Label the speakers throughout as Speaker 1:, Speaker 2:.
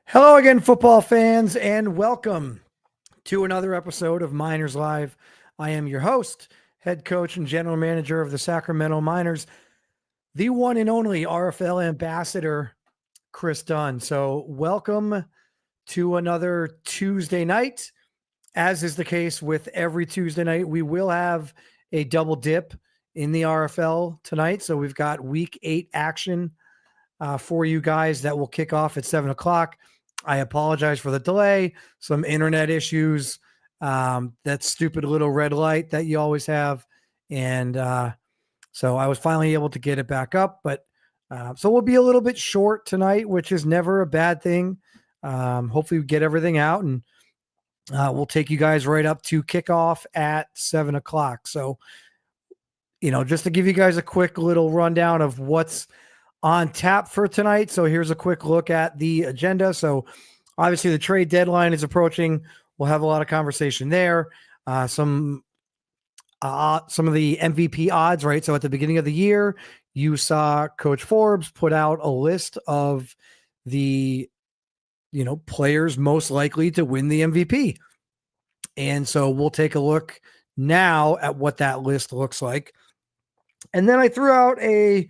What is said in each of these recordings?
Speaker 1: Hello again, football fans, and welcome to another episode of Miners Live. I am your host, head coach, and general manager of the Sacramento Miners, the one and only RFL ambassador, Chris Dunn. So, welcome to another Tuesday night. As is the case with every Tuesday night, we will have a double dip in the RFL tonight. So, we've got week 8 action for you guys that will kick off at 7 o'clock. I apologize for the delay, some internet issues, that stupid little red light that you always have. And so I was finally able to get it back up. But so we'll be a little bit short tonight, which is never a bad thing. Hopefully, we get everything out and we'll take you guys right up to kickoff at 7 o'clock. So, just to give you guys a quick little rundown of what's on tap for tonight. So here's a quick look at the agenda. So obviously the trade deadline is approaching. We'll have a lot of conversation there. Some of the MVP odds, right? So at the beginning of the year, you saw Coach Forbes put out a list of the, players most likely to win the MVP. And so we'll take a look now at what that list looks like. And then I threw out a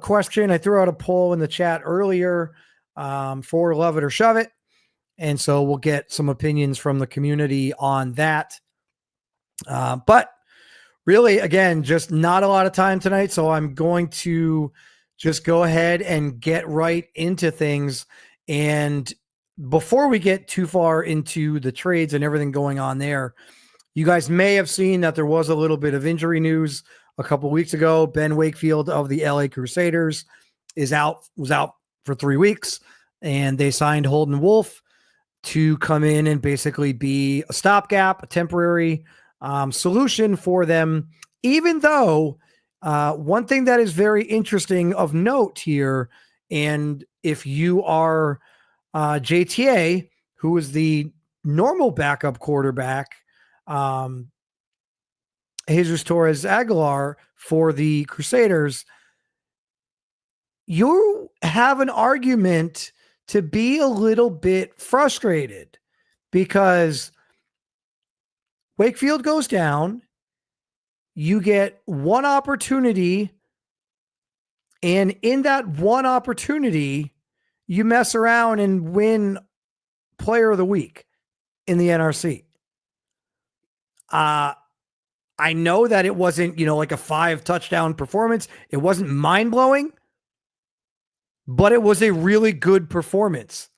Speaker 1: question. I threw out a poll in the chat earlier for Love It or Shove It. And so we'll get some opinions from the community on that. But really, again, just not a lot of time tonight. So I'm going to just go ahead and get right into things. And before we get too far into the trades and everything going on there, you guys may have seen that there was a little bit of injury news a couple of weeks ago. Ben Wakefield of the LA Crusaders was out for 3 weeks, and they signed Holden Wolf to come in and basically be a stopgap, a temporary solution for them. Even though one thing that is very interesting of note here, and if you are JTA, who is the normal backup quarterback, Jesus Torres Aguilar for the Crusaders, you have an argument to be a little bit frustrated because Wakefield goes down, you get one opportunity, and in that one opportunity, you mess around and win Player of the Week in the NRC. I know that it wasn't, like a 5-touchdown performance. It wasn't mind-blowing, but it was a really good performance.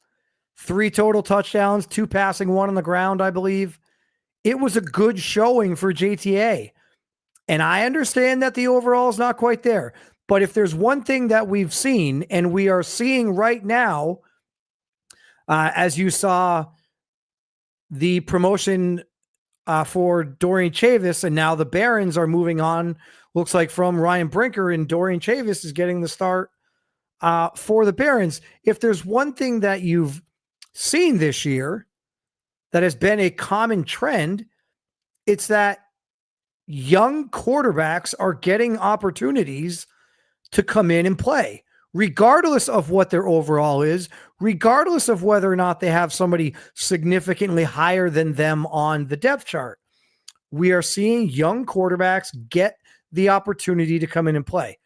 Speaker 1: 3 total touchdowns, 2 passing, 1 on the ground, I believe. It was a good showing for JTA. And I understand that the overall is not quite there. But if there's one thing that we've seen, and we are seeing right now, as you saw the promotion for Dorian Chavis, and now the Barons are moving on, looks like, from Ryan Brinker, and Dorian Chavis is getting the start for the Barons. If there's one thing that you've seen this year that has been a common trend, it's that young quarterbacks are getting opportunities to come in and play, regardless of what their overall is, regardless of whether or not they have somebody significantly higher than them on the depth chart. We are seeing young quarterbacks get the opportunity to come in and play.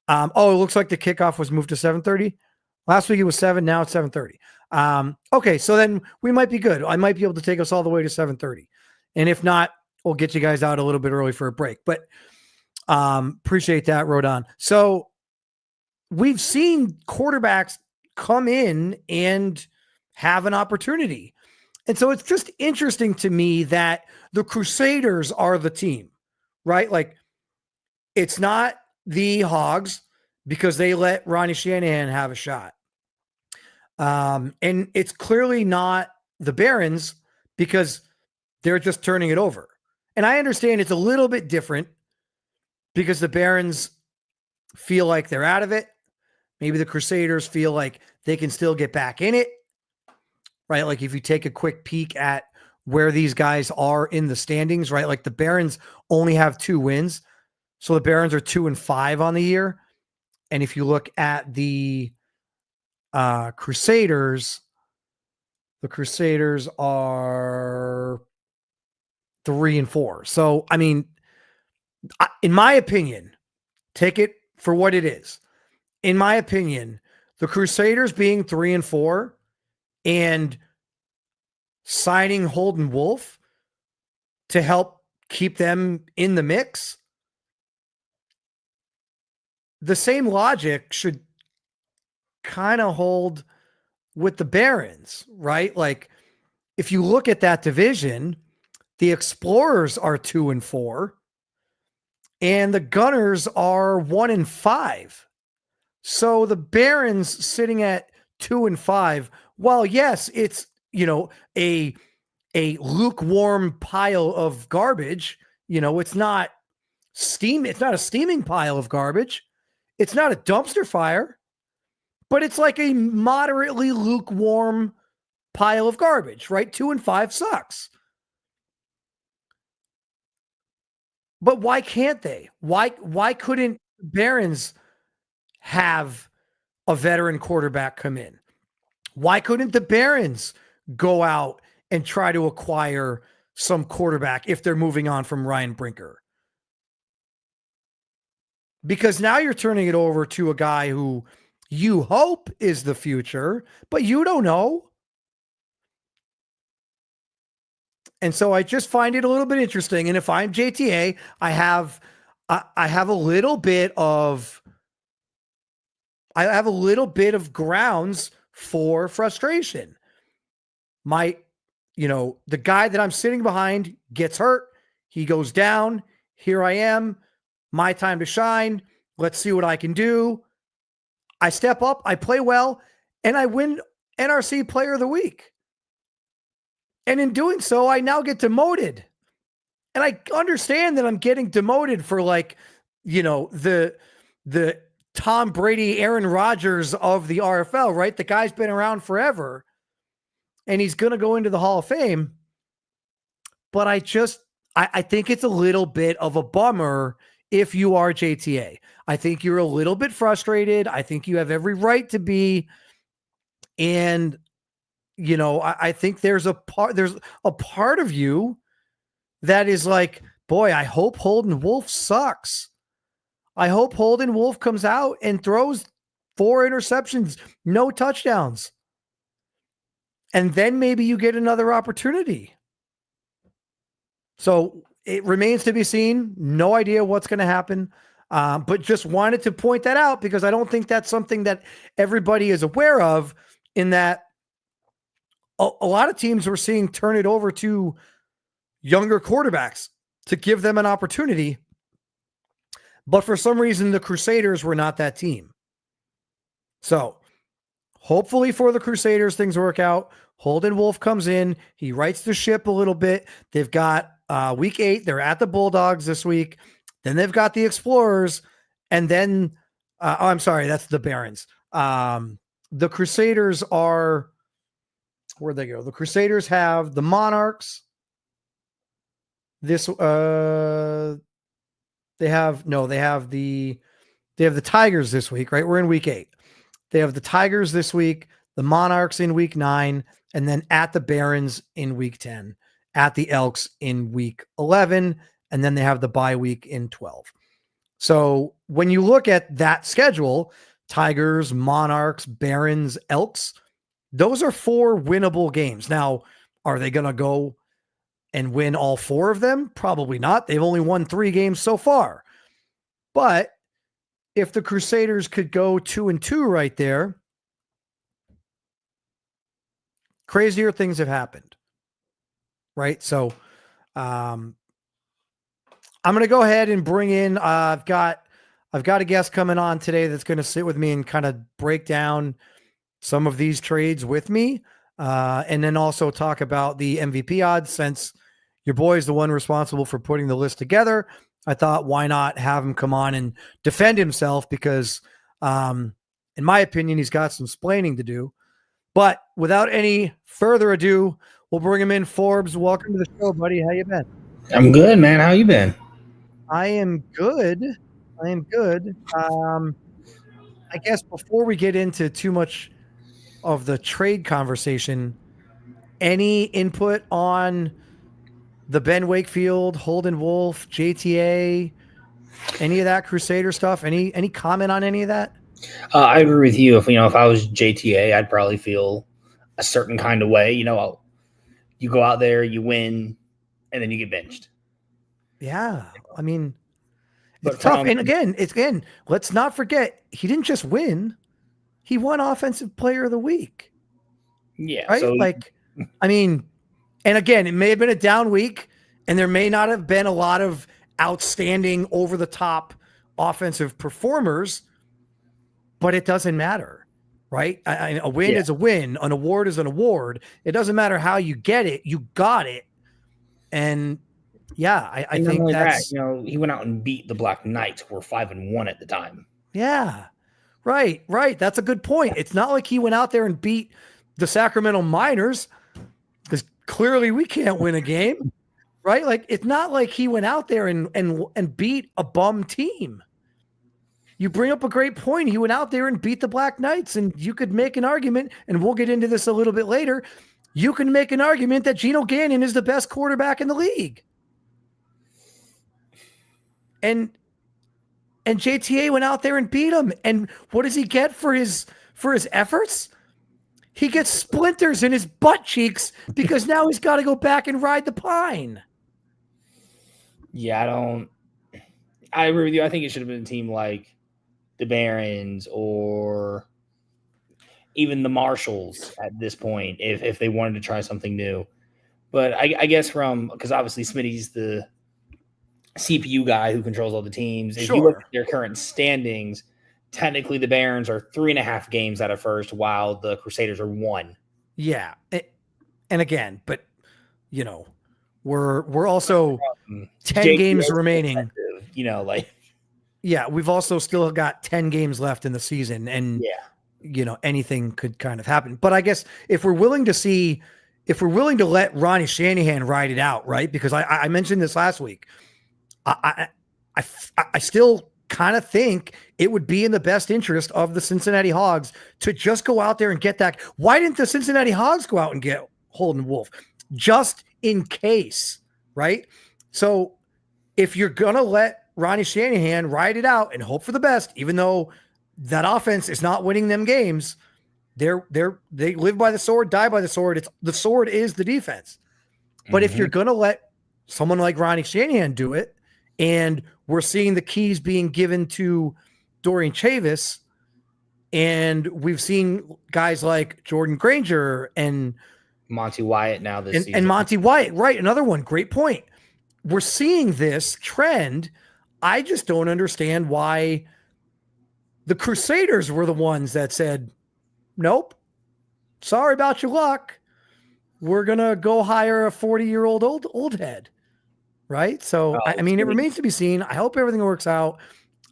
Speaker 1: It looks like the kickoff was moved to 7:30. Last week it was 7, now it's 7:30. Okay, so then we might be good. I might be able to take us all the way to 7:30. And if not, we'll get you guys out a little bit early for a break. But appreciate that, Rodon. So we've seen quarterbacks come in and have an opportunity. And so it's just interesting to me that the Crusaders are the team, right? Like, it's not the Hogs because they let Ronnie Shanahan have a shot. And it's clearly not the Barons because they're just turning it over. And I understand it's a little bit different because the Barons feel like they're out of it. Maybe the Crusaders feel like they can still get back in it, right? Like, if you take a quick peek at where these guys are in the standings, right? Like, the Barons only have 2 wins. So the Barons are 2-5 on the year. And if you look at the Crusaders, The Crusaders are 3-4. So, I mean, in my opinion, take it for what it is. In my opinion, the Crusaders being 3-4 and signing Holden Wolf to help keep them in the mix, the same logic should kind of hold with the Barons, right? Like, if you look at that division, the Explorers are 2-4 and the Gunners are 1-5. So the Barons sitting at 2-5, while yes, it's, a lukewarm pile of garbage, it's not a steaming pile of garbage. It's not a dumpster fire, but it's like a moderately lukewarm pile of garbage, right? 2-5 sucks. But why can't they? Why couldn't Barons have a veteran quarterback come in? Why couldn't the Barons go out and try to acquire some quarterback if they're moving on from Ryan Brinker? Because now you're turning it over to a guy who you hope is the future, but you don't know. And so I just find it a little bit interesting. And if I'm JTA, I have a little bit of grounds for frustration. The guy that I'm sitting behind gets hurt. He goes down. Here I am. My time to shine. Let's see what I can do. I step up, I play well, and I win NRC Player of the Week. And in doing so, I now get demoted. And I understand that I'm getting demoted for the Tom Brady, Aaron Rodgers of the RFL, right? The guy's been around forever and he's going to go into the Hall of Fame. But I think it's a little bit of a bummer if you are JTA. I think you're a little bit frustrated. I think you have every right to be. And, I think there's a part of you that is like, boy, I hope Holden Wolf sucks. I hope Holden Wolf comes out and throws 4 interceptions, no touchdowns. And then maybe you get another opportunity. So it remains to be seen. No idea what's going to happen. But just wanted to point that out because I don't think that's something that everybody is aware of, in that a lot of teams we're seeing turn it over to younger quarterbacks to give them an opportunity. But for some reason, the Crusaders were not that team. So hopefully for the Crusaders, things work out. Holden Wolf comes in. He rights the ship a little bit. They've got week 8. They're at the Bulldogs this week. Then they've got the Explorers. And then, I'm sorry, that's the Barons. The Crusaders are, where'd they go? The Crusaders have the Monarchs. They have the Tigers this week, right? We're in week 8. They have the Tigers this week, the Monarchs in week 9, and then at the Barons in week 10, at the Elks in week 11, and then they have the bye week in 12. So when you look at that schedule, Tigers, Monarchs, Barons, Elks, those are 4 winnable games. Now, are they going to go and win all 4 of them? Probably not. They've only won 3 games so far. But if the Crusaders could go 2-2 right there, crazier things have happened. Right? So I'm going to go ahead and bring in, I've got a guest coming on today that's going to sit with me and kind of break down some of these trades with me. And then also talk about the MVP odds. Since your boy is the one responsible for putting the list together, I thought, why not have him come on and defend himself? Because in my opinion, he's got some splaining to do. But without any further ado, we'll bring him in. Forbes, welcome to the show, buddy. How you been?
Speaker 2: I'm good, man. How you been?
Speaker 1: I am good. I guess before we get into too much of the trade conversation, any input on the Ben Wakefield, Holden Wolf, JTA, any of that Crusader stuff? Any comment on any of that?
Speaker 2: I agree with you. If I was JTA, I'd probably feel a certain kind of way. You go out there, you win, and then you get benched.
Speaker 1: Yeah, I mean, it's
Speaker 2: But
Speaker 1: tough. And again, let's not forget, he didn't just win; he won Offensive Player of the Week.
Speaker 2: Yeah,
Speaker 1: Right?
Speaker 2: so
Speaker 1: I mean, and again, it may have been a down week, and there may not have been a lot of outstanding, over the top offensive performers, but it doesn't matter, right? A win is a win, an award is an award. It doesn't matter how you get it, you got it. And yeah, I think that's
Speaker 2: he went out and beat the Black Knights, who were 5-1 at the time.
Speaker 1: Yeah, right. That's a good point. It's not like he went out there and beat the Sacramento Miners, because clearly we can't win a game, right? Like, it's not like he went out there and beat a bum team. You bring up a great point. He went out there and beat the Black Knights, and you could make an argument, and we'll get into this a little bit later. You can make an argument that Geno Gannon is the best quarterback in the league. And JTA went out there and beat him. And what does he get for his efforts? He gets splinters in his butt cheeks because now he's got to go back and ride the pine.
Speaker 2: Yeah, I agree with you. I think it should have been a team like the Barons or even the Marshalls at this point, if they wanted to try something new. But I guess because obviously Smitty's the CPU guy who controls all the teams. If you look at their current standings, technically the Barons are 3.5 games out of first, while the Crusaders are 1.
Speaker 1: Yeah. And again, but we're also 10 games remaining. Yeah, we've also still got 10 games left in the season, and anything could kind of happen. But I guess if we're willing to let Ronnie Shanahan ride it out, right? Because I mentioned this last week. I still kind of think it would be in the best interest of the Cincinnati Hogs to just go out there and get that. Why didn't the Cincinnati Hogs go out and get Holden Wolf? Just in case, right? So if you're going to let Ronnie Shanahan ride it out and hope for the best, even though that offense is not winning them games, they live by the sword, die by the sword. The sword is the defense. But if you're going to let someone like Ronnie Shanahan do it, and we're seeing the keys being given to Dorian Chavis, and we've seen guys like Jordan Granger and
Speaker 2: Monty Wyatt now this season.
Speaker 1: And Monty Wyatt, right? Another one. Great point. We're seeing this trend. I just don't understand why the Crusaders were the ones that said, nope, sorry about your luck. We're going to go hire a 40-year-old old head. Right. So, I mean, it remains to be seen. I hope everything works out.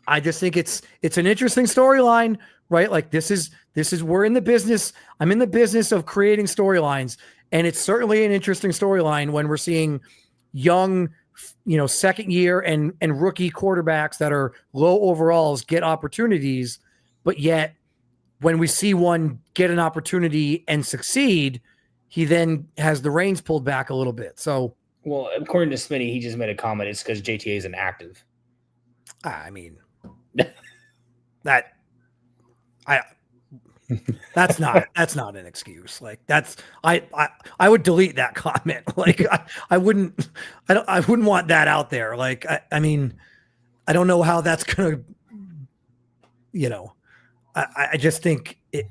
Speaker 1: I just think it's an interesting storyline, right? Like this is we're in the business. I'm in the business of creating storylines, and it's certainly an interesting storyline when we're seeing young, second year and rookie quarterbacks that are low overalls get opportunities. But yet when we see one get an opportunity and succeed, he then has the reins pulled back a little bit. So,
Speaker 2: well, according to Smitty, he just made a comment. It's because JTA is inactive.
Speaker 1: I mean, that's not an excuse. Like I would delete that comment. Like I wouldn't want that out there. Like, I mean, I don't know how that's going to, I just think it,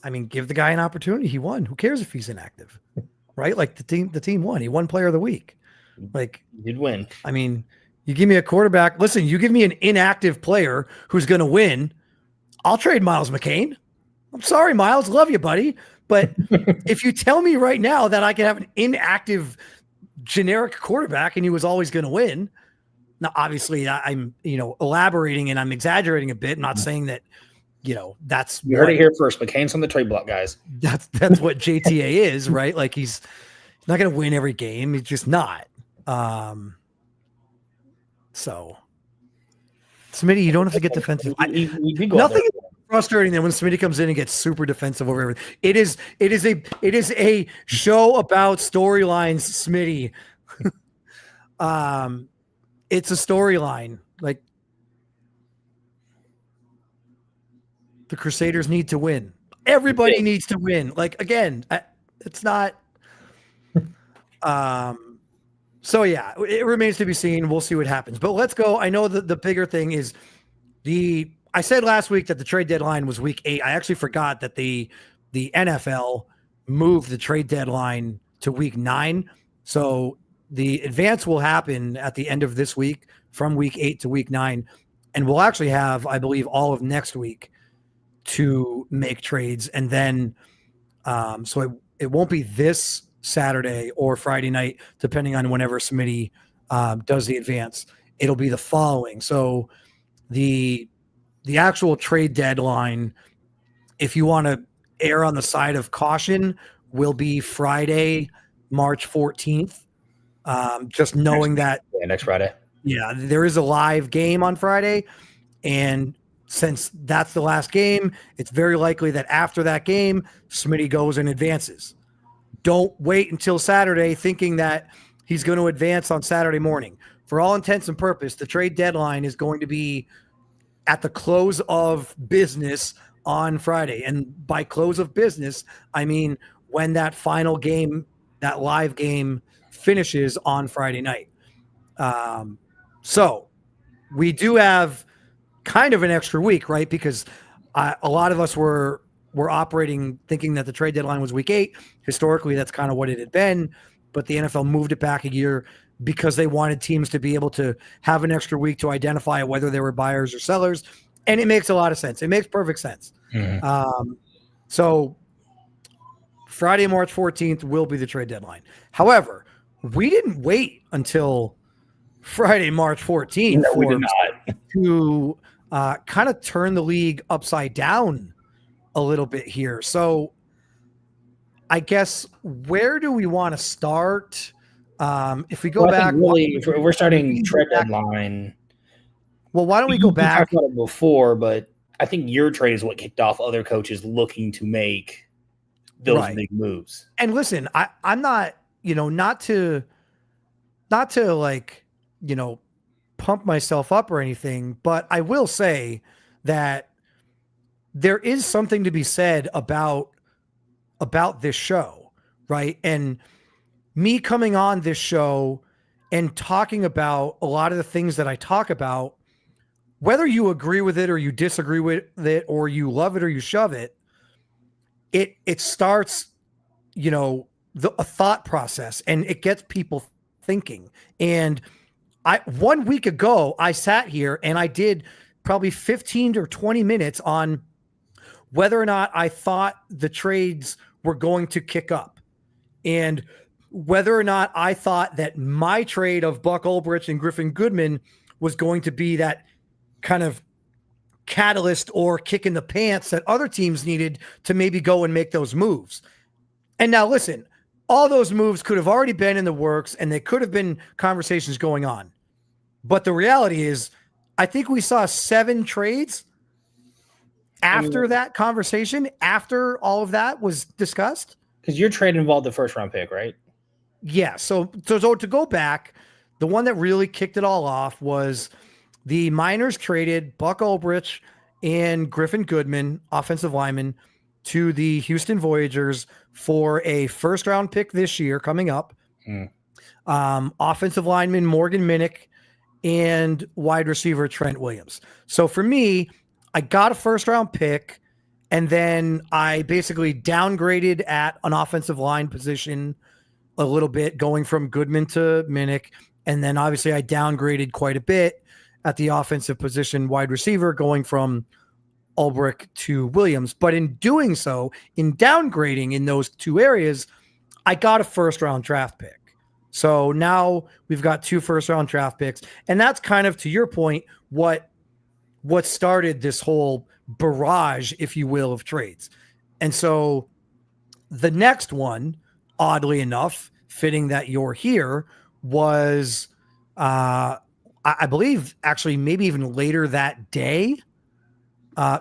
Speaker 1: I mean, give the guy an opportunity. He won. Who cares if he's inactive? Right? Like the team won. He won player of the week. Like,
Speaker 2: he did win.
Speaker 1: I mean, you give me a quarterback. Listen, you give me an inactive player who's going to win. I'll trade Miles McCain. I'm sorry, Miles. Love you, buddy. But if you tell me right now that I can have an inactive generic quarterback and he was always going to win. Now, obviously I'm, elaborating and I'm exaggerating a bit. I'm not saying that, that's
Speaker 2: you heard it here first. McCain's on the trade block, guys.
Speaker 1: That's what JTA is, right? Like he's not going to win every game. He's just not. So Smitty, you don't have to get defensive. Nothing frustrating that when Smitty comes in and gets super defensive over everything. It is a show about storylines, Smitty. It's a storyline. Like the Crusaders need to win. Everybody needs to win. Like again, it's not. So yeah, it remains to be seen. We'll see what happens. But let's go. I know that the bigger thing is I said last week that the trade deadline was week 8. I actually forgot that the NFL moved the trade deadline to week 9. So the advance will happen at the end of this week from week 8 to week 9. And we'll actually have, I believe, all of next week to make trades. And then, so it won't be this Saturday or Friday night, depending on whenever Smitty does the advance. It'll be the following. So the actual trade deadline, if you want to err on the side of caution, will be Friday, March 14th. Just knowing that
Speaker 2: next Friday.
Speaker 1: Yeah, there is a live game on Friday. And since that's the last game, it's very likely that after that game, Smitty goes and advances. Don't wait until Saturday thinking that he's going to advance on Saturday morning. For all intents and purposes, the trade deadline is going to be at the close of business on Friday. And by close of business, I mean when that final game, that live game finishes on Friday night. So we do have kind of an extra week, right? Because a lot of us were operating thinking that the trade deadline was week 8. Historically, that's kind of what it had been. But the NFL moved it back a year because they wanted teams to be able to have an extra week to identify whether they were buyers or sellers. And it makes a lot of sense. It makes perfect sense. Mm-hmm. So Friday, March 14th will be the trade deadline. However, we didn't wait until Friday, March 14th
Speaker 2: we did not.
Speaker 1: to kind of turn the league upside down a little bit here. So I guess where do we want to start? If we go back,
Speaker 2: really, if we're starting trade deadline.
Speaker 1: Well, why don't we go back?
Speaker 2: We talked about it before, but I think your trade is what kicked off other coaches looking to make those big moves.
Speaker 1: And listen, I'm not, not to like, pump myself up or anything, but I will say that there is something to be said about this show, right? And me coming on this show and talking about a lot of the things that I talk about, whether you agree with it or you disagree with it or you love it or you shove it, it starts, a thought process and it gets people thinking. And 1 week ago, I sat here and I did probably 15 or 20 minutes on whether or not I thought the trades were going to kick up and whether or not I thought that my trade of Buck Ulbrich and Griffin Goodman was going to be that kind of catalyst or kick in the pants that other teams needed to maybe go and make those moves. And now listen, all those moves could have already been in the works and they could have been conversations going on. But the reality is, I think we saw 7 trades after that conversation, after all of that was discussed.
Speaker 2: Because your trade involved the first round pick, right?
Speaker 1: Yeah. So to go back, the one that really kicked it all off was the Miners traded Buck Ulbrich and Griffin Goodman, offensive lineman, to the Houston Voyagers for a first round pick this year coming up. Offensive lineman Morgan Minnick and wide receiver Trent Williams. So for me, I got a first round pick and then I basically downgraded at an offensive line position a little bit, going from Goodman to Minnick. And then obviously I downgraded quite a bit at the offensive position, wide receiver, going from Ulbrich to Williams. But in doing so, in downgrading in those 2 areas, I got a first round draft pick. So now we've got 2 first round draft picks. And that's kind of, to your point, what started this whole barrage, if you will, of trades. And so the next one, oddly enough, fitting that you're here, was I believe actually maybe even later that day.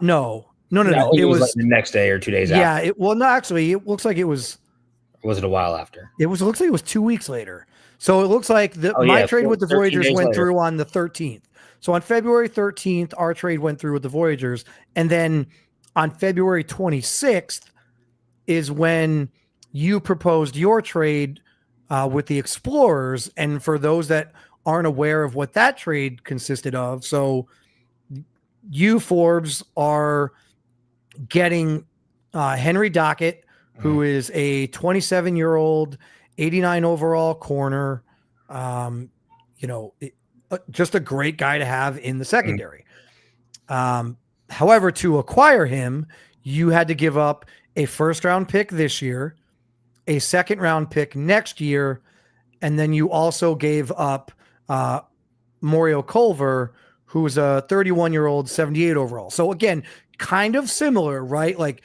Speaker 1: No, No.
Speaker 2: It was like the next day or 2 days after.
Speaker 1: Yeah. No, actually, it looks like it was.
Speaker 2: Or was it a while after?
Speaker 1: It looks like it was 2 weeks later. So it looks like my trade with the Voyagers went through on the 13th. So on February 13th, our trade went through with the Voyagers. And then on February 26th is when you proposed your trade with the Explorers. And for those that aren't aware of what that trade consisted of, so you, Forbes, are getting Henry Dockett, who is a 27-year-old, 89 overall corner. Just a great guy to have in the secondary. However, to acquire him, you had to give up a first-round pick this year, a second-round pick next year, and then you also gave up Mario Culver, who's a 31-year-old, 78 overall. So again, kind of similar, right? Like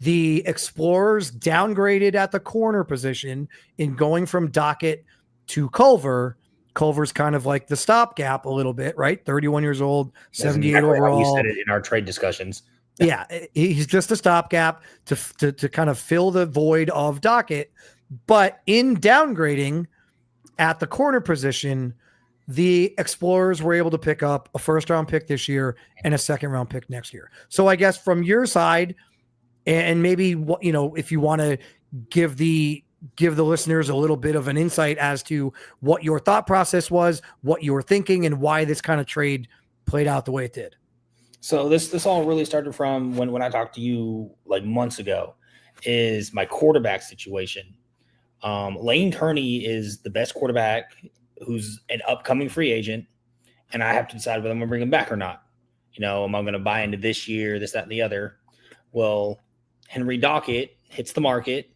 Speaker 1: the Explorers downgraded at the corner position in going from Dockett to Culver. Culver's kind of like the stopgap a little bit, right? 31 years old, 78 overall.
Speaker 2: You said it in our trade discussions.
Speaker 1: Yeah, he's just a stopgap to kind of fill the void of Dockett. But in downgrading at the corner position, the Explorers were able to pick up a first-round pick this year and a second-round pick next year. So I guess from your side, and maybe if you want to give the listeners a little bit of an insight as to what your thought process was, what you were thinking, and why this kind of trade played out the way it did.
Speaker 2: So this all really started from when I talked to you like months ago, is my quarterback situation. Lane Kearney is the best quarterback who's an upcoming free agent, and I have to decide whether I'm going to bring him back or not. Am I going to buy into this year, this, that, and the other? Well, Henry Dockett hits the market,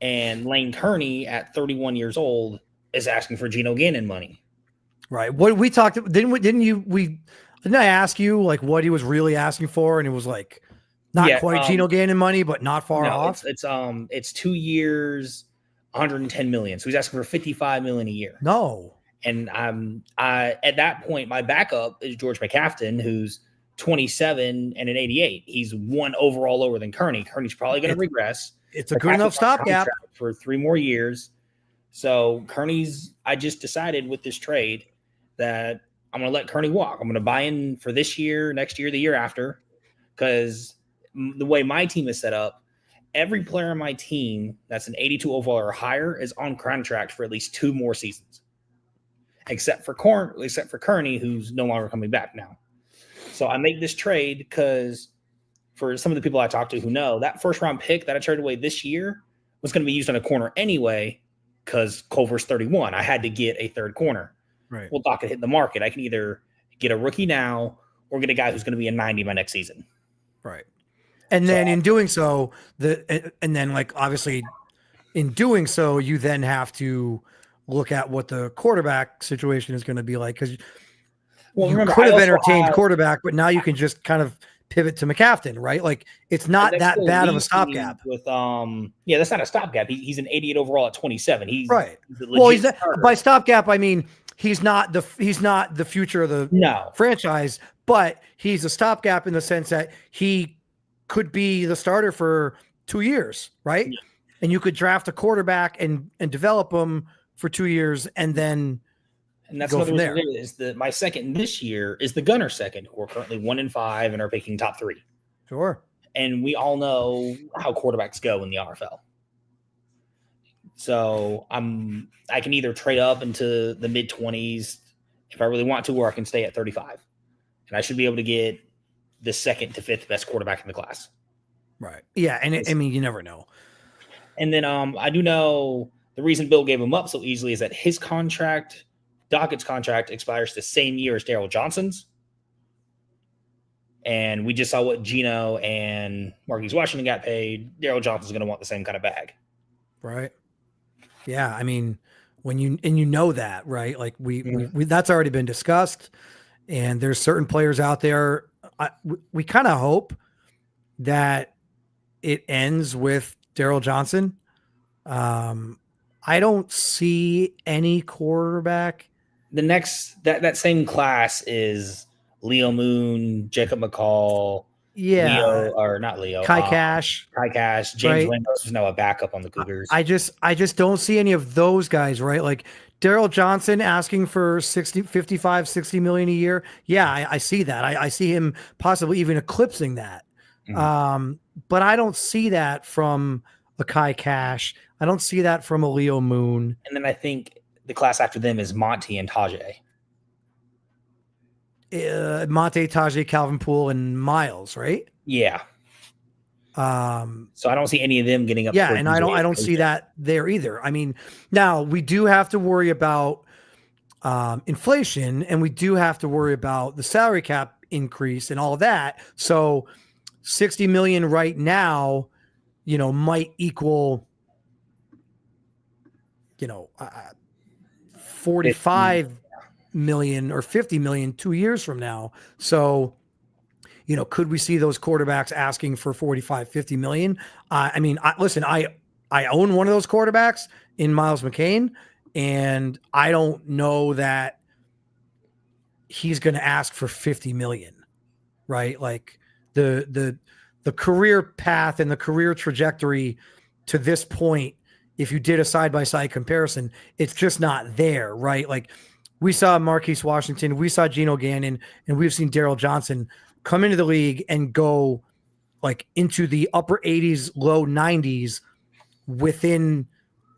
Speaker 2: and Lane Kearney at 31 years old is asking for Geno Gannon money.
Speaker 1: Right. What we talked, didn't I ask you like what he was really asking for? And it was like not quite Geno Gannon money, but not far off.
Speaker 2: It's 2 years, 110 million. So he's asking for $55 million a year.
Speaker 1: No.
Speaker 2: And at that point, my backup is George McCafton, who's 27 and an 88. He's one overall lower than Kearney. Kearney's probably going to regress.
Speaker 1: It's a good enough stopgap
Speaker 2: for 3 more years. So I just decided with this trade that I'm going to let Kearney walk. I'm going to buy in for this year, next year, the year after, because the way my team is set up, every player on my team that's an 82 overall or higher is on contract for at least 2 more seasons, except for Kearney, who's no longer coming back now. So I make this trade because for some of the people I talked to who know, that first round pick that I traded away this year was going to be used on a corner anyway because Culver's 31. I had to get a third corner.
Speaker 1: Right.
Speaker 2: Well, Dockett hit the market. I can either get a rookie now or get a guy who's going to be a 90 by next season.
Speaker 1: Right. And then in doing so, obviously in doing so, you then have to look at what the quarterback situation is going to be like. Because you could have entertained quarterback, but now you can just kind of pivot to McCafton, right? Like it's not that bad of a stopgap.
Speaker 2: That's not a stopgap. He's an 88 overall at 27. He's
Speaker 1: by stopgap, I mean he's not the future of the franchise, but he's a stopgap in the sense that he could be the starter for 2 years, right? Yeah. And you could draft a quarterback and develop him for 2 years, and that's
Speaker 2: another reason is that my second this year is the Gunner second, who are currently 1-5 and are picking top 3.
Speaker 1: Sure.
Speaker 2: And we all know how quarterbacks go in the RFL. So I can either trade up into the mid 20s if I really want to, or I can stay at 35. And I should be able to get the 2nd to 5th best quarterback in the class.
Speaker 1: Right. Yeah. And you never know.
Speaker 2: And then I do know the reason Bill gave him up so easily is that his contract, Dockett's contract, expires the same year as Daryl Johnson's. And we just saw what Geno and Marquise Washington got paid. Daryl Johnson's going to want the same kind of bag.
Speaker 1: Right. Yeah. I mean, when you know that, right? Like we that's already been discussed, and there's certain players out there. We kind of hope that it ends with Daryl Johnson. I don't see any quarterback.
Speaker 2: The next that same class is Leo Moon, Jacob McCall.
Speaker 1: Yeah,
Speaker 2: Leo, or not Leo,
Speaker 1: Kai Cash,
Speaker 2: Kai Cash, James
Speaker 1: right?
Speaker 2: Windows was now a backup on the Cougars.
Speaker 1: I just don't see any of those guys, right? Like Daryl Johnson asking for 60, 55, 60 million a year. Yeah, I see that. I see him possibly even eclipsing that. But I don't see that from a Kai Cash. I don't see that from a Leo Moon.
Speaker 2: And then I think the class after them is Monty and Tajay.
Speaker 1: Monte, Tajay, Calvin Poole, and Miles, right?
Speaker 2: Yeah. So I don't see any of them getting up.
Speaker 1: Yeah, and I don't see that there either. I mean, now we do have to worry about inflation, and we do have to worry about the salary cap increase and all of that. So 60 million right now, might equal, 45 million or 50 million 2 years from now. So, could we see those quarterbacks asking for 45, 50 million? I mean, listen, I own one of those quarterbacks in Miles McCain, and I don't know that he's going to ask for 50 million, right? Like the career path and the career trajectory to this point, if you did a side-by-side comparison, it's just not there, right? Like we saw Marquise Washington, we saw Geno Gannon, and we've seen Daryl Johnson come into the league and go like into the upper 80s, low 90s within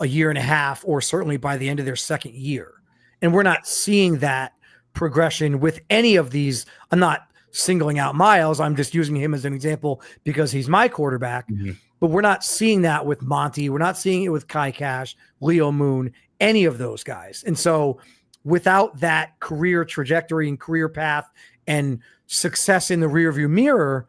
Speaker 1: a year and a half, or certainly by the end of their second year. And we're not seeing that progression with any of these. I'm not singling out Miles. I'm just using him as an example because he's my quarterback. But we're not seeing that with Monty. We're not seeing it with Kai Cash, Leo Moon, any of those guys. And so without that career trajectory and career path and success in the rearview mirror,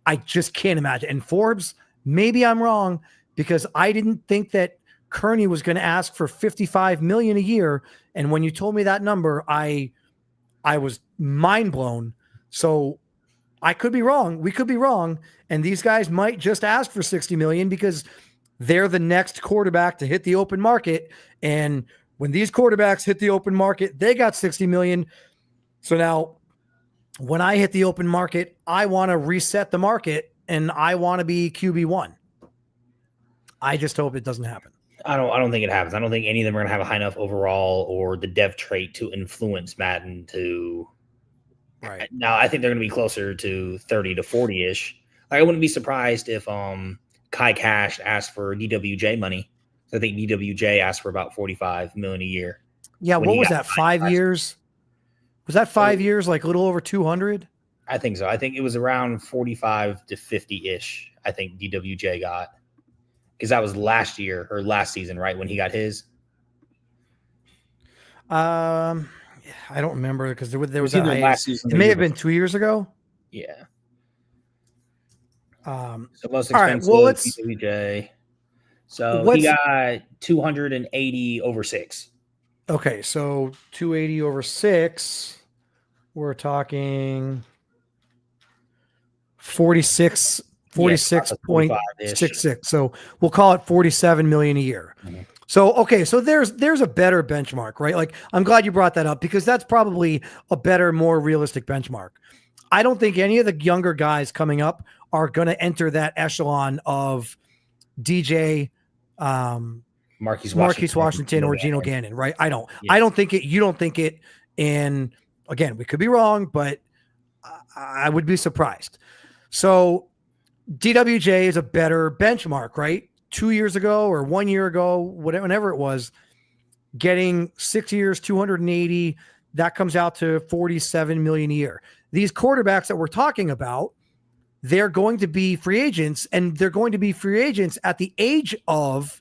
Speaker 1: I just can't imagine. And Forbes, maybe I'm wrong, because I didn't think that Kearney was going to ask for 55 million a year. And when you told me that number, I was mind blown. So I could be wrong. We could be wrong. And these guys might just ask for 60 million because they're the next quarterback to hit the open market. And when these quarterbacks hit the open market, they got 60 million. So now when I hit the open market, I want to reset the market and I want to be QB1. I just hope it doesn't happen.
Speaker 2: I don't think it happens. I don't think any of them are going to have a high enough overall or the dev trait to influence Madden to.
Speaker 1: Right.
Speaker 2: Now, I think they're going to be closer to 30 to 40-ish. Like, I wouldn't be surprised if Kai Cash asked for DWJ money. So I think DWJ asked for about 45 million a year.
Speaker 1: Yeah, what was that, 5 years? Was that 5 years, like a little over 200?
Speaker 2: I think so. I think it was around 45 to 50-ish, I think DWJ got. Because that was last year or last season, right, when he got his?
Speaker 1: I don't remember because there was
Speaker 2: either last season.
Speaker 1: It may have been 2 years ago.
Speaker 2: Yeah.
Speaker 1: So
Speaker 2: most expensive,
Speaker 1: all right,
Speaker 2: DWJ. So he got 280 over 6.
Speaker 1: Okay, so 280 over 6. We're talking 46.66. So we'll call it 47 million a year. So, okay, so there's a better benchmark, right? Like, I'm glad you brought that up because that's probably a better, more realistic benchmark. I don't think any of the younger guys coming up are going to enter that echelon of DJ, Marquise Washington or Geno Gannon, right? I don't. Yeah. I don't think it. You don't think it. And again, we could be wrong, but I would be surprised. So DWJ is a better benchmark, right? 2 years ago or 1 year ago, whenever it was, getting 6 years, 280, that comes out to 47 million a year. These quarterbacks that we're talking about, they're going to be free agents, and they're going to be free agents at the age of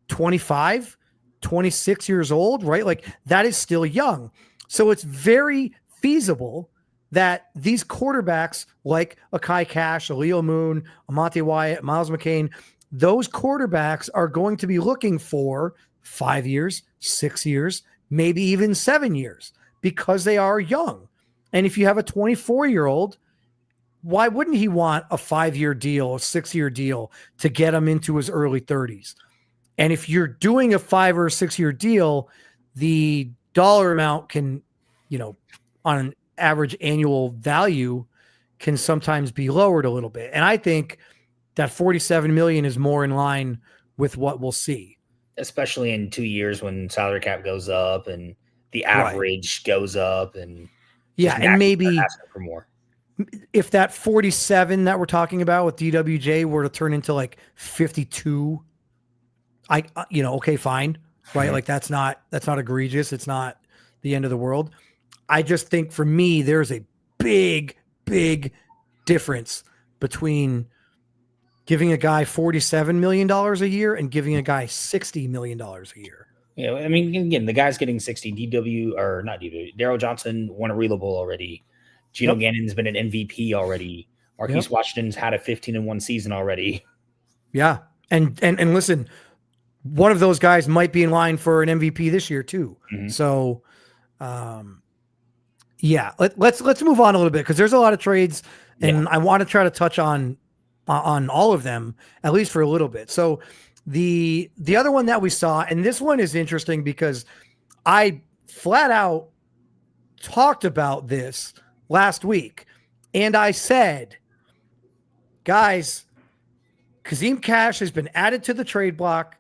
Speaker 1: 25, 26 years old, right? Like, that is still young. So it's very feasible that these quarterbacks like a Kai Cash, a Leo Moon, a Monty Wyatt, Miles McCain, those quarterbacks are going to be looking for 5 years, 6 years, maybe even 7 years because they are young. And if you have a 24-year-old, why wouldn't he want a 5-year deal, a 6-year deal to get him into his early 30s? And if you're doing a 5 or 6 year deal, the dollar amount can, on an average annual value can sometimes be lowered a little bit. And I think that 47 million is more in line with what we'll see.
Speaker 2: Especially in 2 years when salary cap goes up and the
Speaker 1: Right.
Speaker 2: average goes up, and
Speaker 1: Yeah, and maybe
Speaker 2: asking for more.
Speaker 1: if that 47 that we're talking about with DWJ were to turn into like 52, okay, fine, right? Like that's not egregious. It's not the end of the world. I just think for me, there's a big difference between giving a guy $47 million a year and giving a guy $60 million a year.
Speaker 2: Yeah, I mean, again, the guy's getting 60. Daryl Johnson won a Relo Bowl already. Geno Gannon's been an MVP already. Marquise Washington's had a 15-1 season already.
Speaker 1: Yeah. And listen, one of those guys might be in line for an MVP this year too. Mm-hmm. So, let's move on a little bit because there's a lot of trades, and I want to try to touch on all of them at least for a little bit. So, the other one that we saw, and this one is interesting because I flat out talked about this last week, and I said, guys, Kazim Cash has been added to the trade block.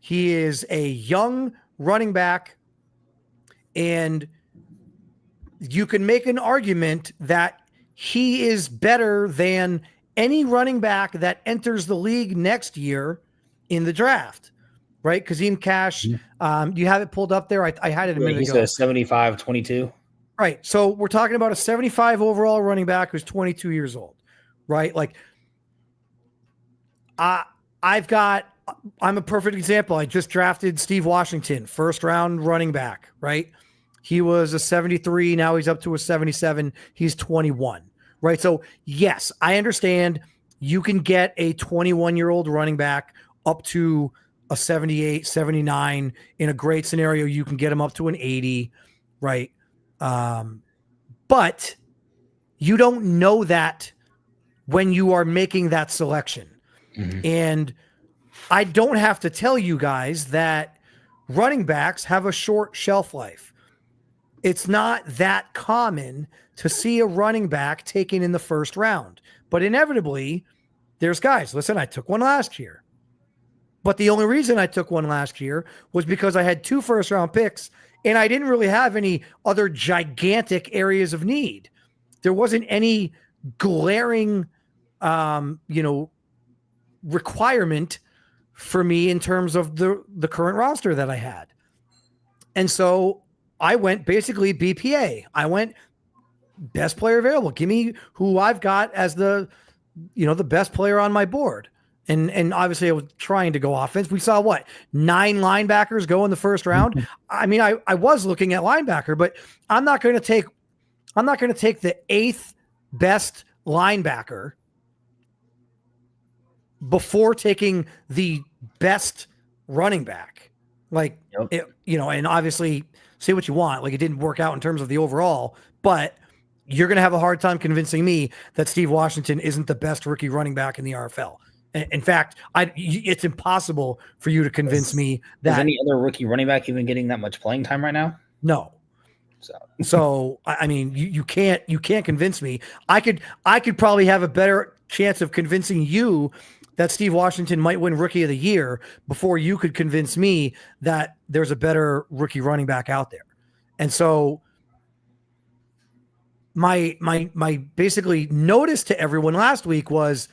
Speaker 1: He is a young running back, and you can make an argument that he is better than any running back that enters the league next year in the draft, right? Kazim Cash, you have it pulled up there. I had it a minute ago.
Speaker 2: He's a 75-22.
Speaker 1: Right. So we're talking about a 75 overall running back who's 22 years old, right? Like, I'm a perfect example. I just drafted Steve Washington, first round running back, right? He was a 73. Now he's up to a 77. He's 21, right? So yes, I understand you can get a 21-year-old running back up to a 78, 79. In a great scenario, you can get him up to an 80, right? But you don't know that when you are making that selection. Mm-hmm. And I don't have to tell you guys that running backs have a short shelf life. It's not that common to see a running back taken in the first round, but inevitably there's guys. Listen, I took one last year, but the only reason I took one last year was because I had 2 first round picks and I didn't really have any other gigantic areas of need. There wasn't any glaring, requirement for me in terms of the current roster that I had. And so I went basically BPA. I went best player available. Give me who I've got as the best player on my board. And obviously I was trying to go offense. We saw 9 linebackers go in the first round. I mean, I was looking at linebacker, but I'm not going to take the 8th best linebacker before taking the best running back. Like, and obviously say what you want. Like, it didn't work out in terms of the overall, but you're going to have a hard time convincing me that Steve Washington isn't the best rookie running back in the RFL. In fact, it's impossible for you to convince me that.
Speaker 2: Is any other rookie running back even getting that much playing time right now?
Speaker 1: No. So I mean, you can't convince me. I could probably have a better chance of convincing you that Steve Washington might win Rookie of the Year before you could convince me that there's a better rookie running back out there. And so my basically notice to everyone last week was,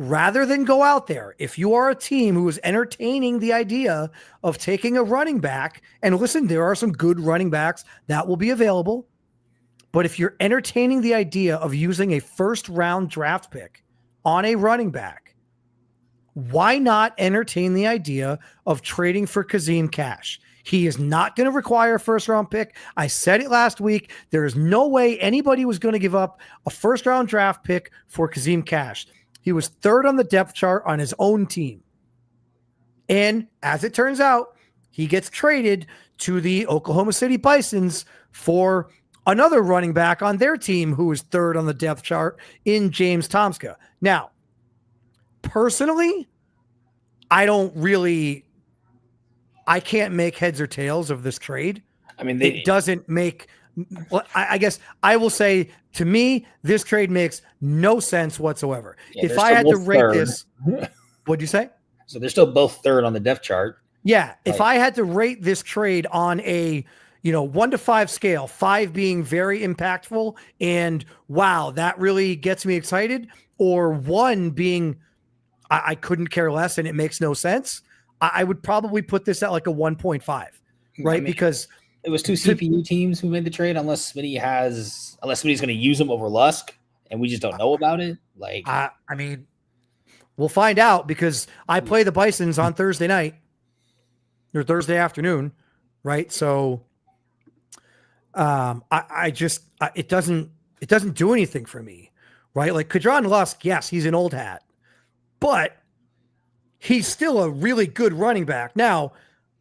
Speaker 1: rather than go out there, if you are a team who is entertaining the idea of taking a running back, and listen, there are some good running backs that will be available, but if you're entertaining the idea of using a first round draft pick on a running back, why not entertain the idea of trading for Kazim Cash? He is not going to require a first round pick. I said it last week. There is no way anybody was going to give up a first round draft pick for Kazim Cash. He was 3rd on the depth chart on his own team. And as it turns out, he gets traded to the Oklahoma City Bisons for another running back on their team who is 3rd on the depth chart in James Tomska. Now, personally, I can't make heads or tails of this trade. I mean, it doesn't make Well, I guess I will say, to me, this trade makes no sense whatsoever.
Speaker 2: Yeah,
Speaker 1: If I had to rate this, what'd you say?
Speaker 2: So they're still both third on the depth chart.
Speaker 1: Yeah, if I had to rate this trade on a 1 to 5 scale, 5 being very impactful and wow, that really gets me excited, or 1 being I couldn't care less and it makes no sense, I would probably put this at like a 1.5, right?
Speaker 2: I mean,
Speaker 1: because
Speaker 2: it was 2 CPU teams who made the trade, unless Smitty's going to use them over Lusk, and we just don't know about it. Like,
Speaker 1: I mean, we'll find out because I play the Bisons on Thursday night or Thursday afternoon, right? So, it doesn't do anything for me, right? Like Kadron Lusk, yes, he's an old hat, but he's still a really good running back. Now,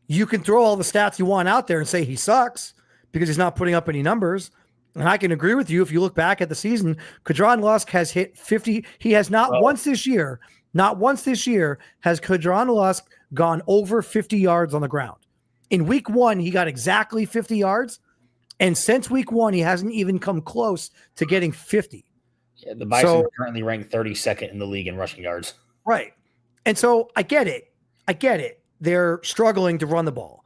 Speaker 1: you can throw all the stats you want out there and say he sucks because he's not putting up any numbers. And I can agree with you. If you look back at the season, Kadron Lusk has hit 50. He has not once this year has Kadron Lusk gone over 50 yards on the ground. In week 1, he got exactly 50 yards. And since week 1, he hasn't even come close to getting 50.
Speaker 2: Yeah, the Bison are currently ranked 32nd in the league in rushing yards.
Speaker 1: Right. And so I get it. They're struggling to run the ball.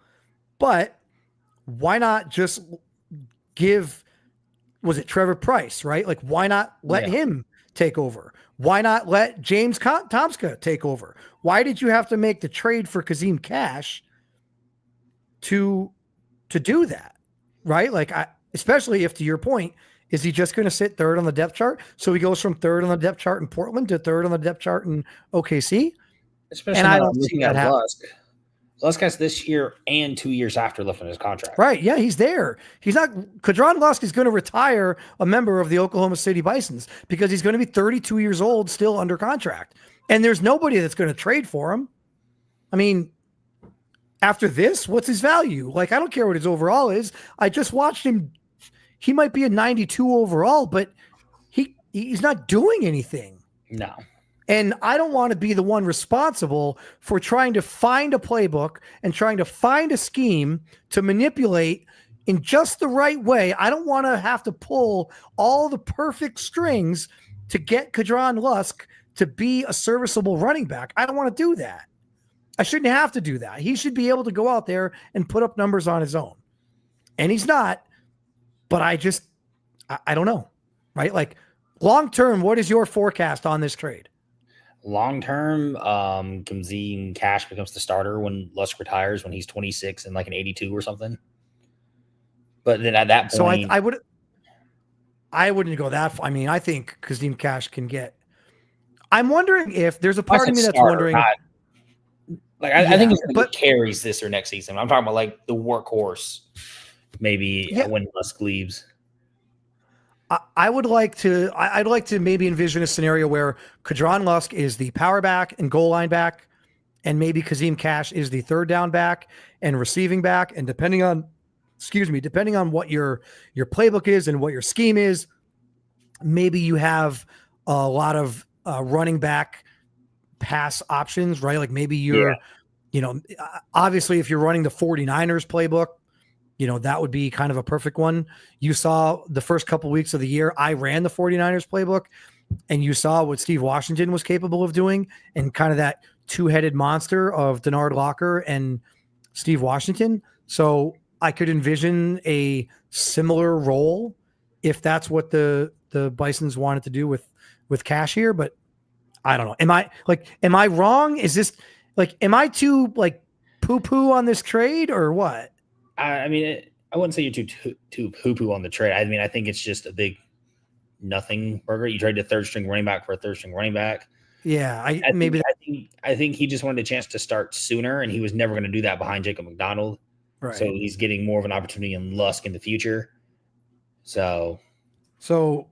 Speaker 1: But why not just give, was it Trevor Price, right? Like, why not let him take over? Why not let James Tomska take over? Why did you have to make the trade for Kazim Cash to do that, right? Like, especially if, to your point, is he just going to sit third on the depth chart? So he goes from third on the depth chart in Portland to third on the depth chart in OKC?
Speaker 2: Especially, and I don't see that happen. Lusk has this year and 2 years after left on his contract.
Speaker 1: Right. Yeah, he's there. He's not. Kadron Lusk is going to retire a member of the Oklahoma City Bisons because he's going to be 32 years old, still under contract. And there's nobody that's going to trade for him. I mean, after this, what's his value? Like, I don't care what his overall is. I just watched him. He might be a 92 overall, but he's not doing anything.
Speaker 2: No.
Speaker 1: And I don't want to be the one responsible for trying to find a playbook and trying to find a scheme to manipulate in just the right way. I don't want to have to pull all the perfect strings to get Kadron Lusk to be a serviceable running back. I don't want to do that. I shouldn't have to do that. He should be able to go out there and put up numbers on his own. And he's not, but I don't know, right? Like, long-term, what is your forecast on this trade?
Speaker 2: Long-term, Kazim Cash becomes the starter when Lusk retires, when he's 26 and like an 82 or something. But then at that point,
Speaker 1: so I wouldn't go that far. I mean, I think Kazim Cash can get. I'm wondering if there's a part of me that's wondering.
Speaker 2: I think it's going to carries this or next season. I'm talking about like the workhorse, maybe when Lusk leaves.
Speaker 1: I'd like to maybe envision a scenario where Kadron Lusk is the power back and goal line back, and maybe Kazim Cash is the third down back and receiving back. And depending on what your playbook is and what your scheme is, maybe you have a lot of running back pass options, right? Like maybe you're, obviously if you're running the 49ers playbook, that would be kind of a perfect one. You saw the first couple of weeks of the year, I ran the 49ers playbook, and you saw what Steve Washington was capable of doing, and kind of that two-headed monster of Denard Locker and Steve Washington. So I could envision a similar role if that's what the Bisons wanted to do with Cash here, but I don't know. Am I wrong? Is this am I too poo-poo on this trade or what?
Speaker 2: I mean, I wouldn't say you're too poo-poo on the trade. I mean, I think it's just a big nothing burger. You traded a third-string running back for a third-string running back.
Speaker 1: Yeah, I
Speaker 2: think he just wanted a chance to start sooner, and he was never going to do that behind Jacob McDonald.
Speaker 1: Right.
Speaker 2: So he's getting more of an opportunity in Lusk in the future. So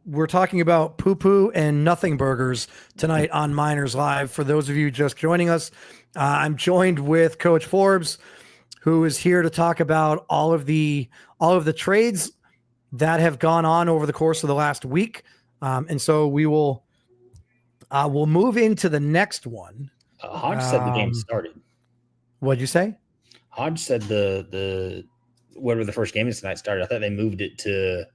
Speaker 1: we're talking about poo-poo and nothing burgers tonight on Miners Live. For those of you just joining us, I'm joined with Coach Forbes, who is here to talk about all of the trades that have gone on over the course of the last week. And so we'll move into the next one.
Speaker 2: Hodge said the game started.
Speaker 1: What'd you say?
Speaker 2: Hodge said the whatever the first game is tonight started. I thought they moved it to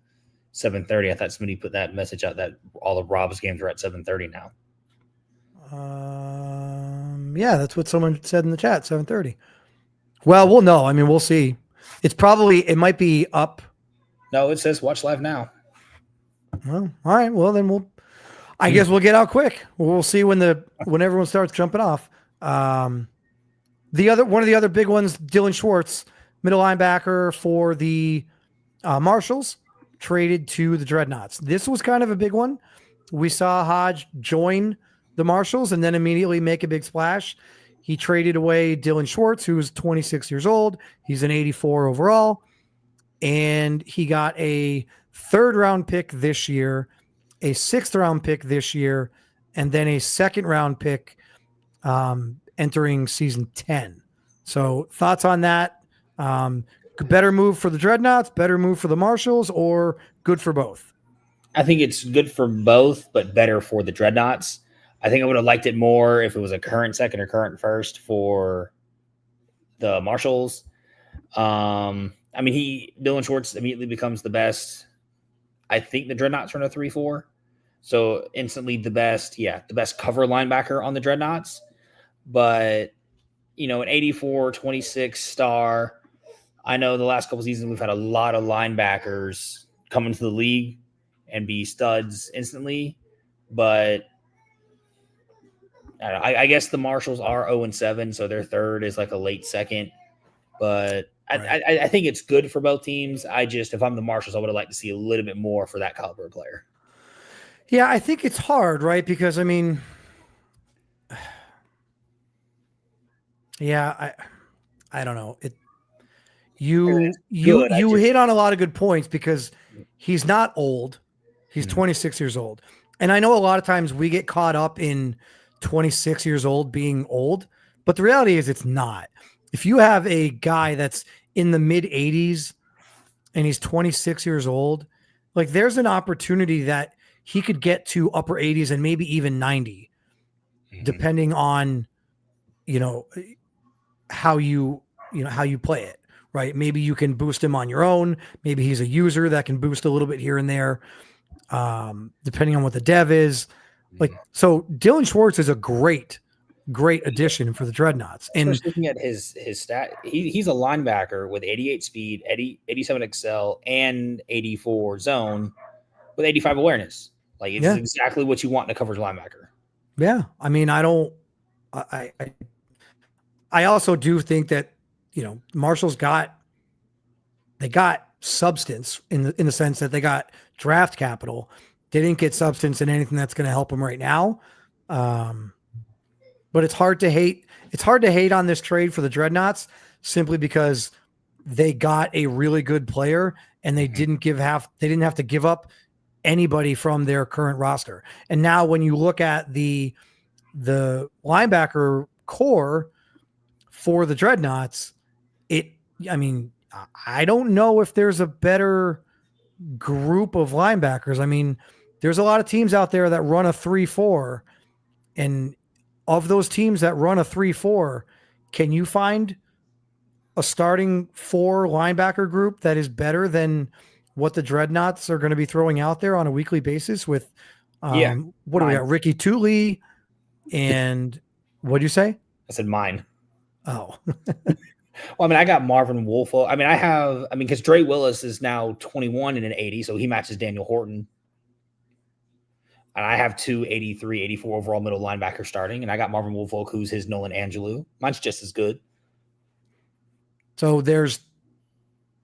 Speaker 2: 7:30. I thought somebody put that message out that all of Rob's games are at 7:30 now.
Speaker 1: Yeah, that's what someone said in the chat, 7:30. Well, we'll know. I mean, we'll see. It might be up.
Speaker 2: No, it says watch live now.
Speaker 1: Well, all right. Well, then I guess we'll get out quick. We'll see when everyone starts jumping off. One of the other big ones, Dylan Schwartz, middle linebacker for the Marshals, traded to the Dreadnoughts. This was kind of a big one. We saw Hodge join the Marshals and then immediately make a big splash. He traded away Dylan Schwartz, who's 26 years old. He's an 84 overall. And he got a 3rd-round pick this year, a 6th-round pick this year, and then a 2nd-round pick entering season 10. So thoughts on that? Better move for the Dreadnoughts, better move for the Marshals, or good for both?
Speaker 2: I think it's good for both, but better for the Dreadnoughts. I think I would have liked it more if it was a current 2nd or current 1st for the Marshals. Dylan Schwartz immediately becomes the best. I think the Dreadnoughts run a 3-4. So instantly the best cover linebacker on the Dreadnoughts. But, an 84, 26 star. I know the last couple of seasons we've had a lot of linebackers come into the league and be studs instantly. But I guess the Marshals are 0-7, so their 3rd is like a late 2nd. But right. I think it's good for both teams. If I'm the Marshals, I would have liked to see a little bit more for that caliber player.
Speaker 1: Yeah, I think it's hard, right? Because I don't know. You hit on a lot of good points because he's not old. He's 26 years old. And I know a lot of times we get caught up in 26 years old being old, but the reality is it's not. If you have a guy that's in the mid 80s and he's 26 years old, like there's an opportunity that he could get to upper 80s and maybe even 90, depending on, how you play it, right? Maybe you can boost him on your own. Maybe he's a user that can boost a little bit here and there, depending on what the dev is. So Dylan Schwartz is a great addition for the Dreadnoughts. And
Speaker 2: just looking at his stat, he's a linebacker with 88 speed, 87 excel, and 84 zone with 85 awareness. It's exactly what you want in a coverage linebacker.
Speaker 1: Yeah. I mean, I also do think that, Marshall's got substance in the sense that they got draft capital. They didn't get substance in anything that's going to help them right now. But it's hard to hate. It's hard to hate on this trade for the Dreadnoughts simply because they got a really good player and they didn't have to give up anybody from their current roster. And now when you look at the linebacker core for the Dreadnoughts, I don't know if there's a better group of linebackers. I mean, there's a lot of teams out there that run a 3-4, and of those teams that run a 3-4, can you find a starting 4 linebacker group that is better than what the Dreadnoughts are going to be throwing out there on a weekly basis with, what do we got? Ricky Tooley and what do you say?
Speaker 2: I said mine.
Speaker 1: Oh,
Speaker 2: well, I got Marvin Wolfo. Because Dre Willis is now 21 and an 80, so he matches Daniel Horton. And I have 2 83, 84 overall middle linebackers starting, and I got Marvin Wolfo, who's his Nolan Angelou. Mine's just as good.
Speaker 1: So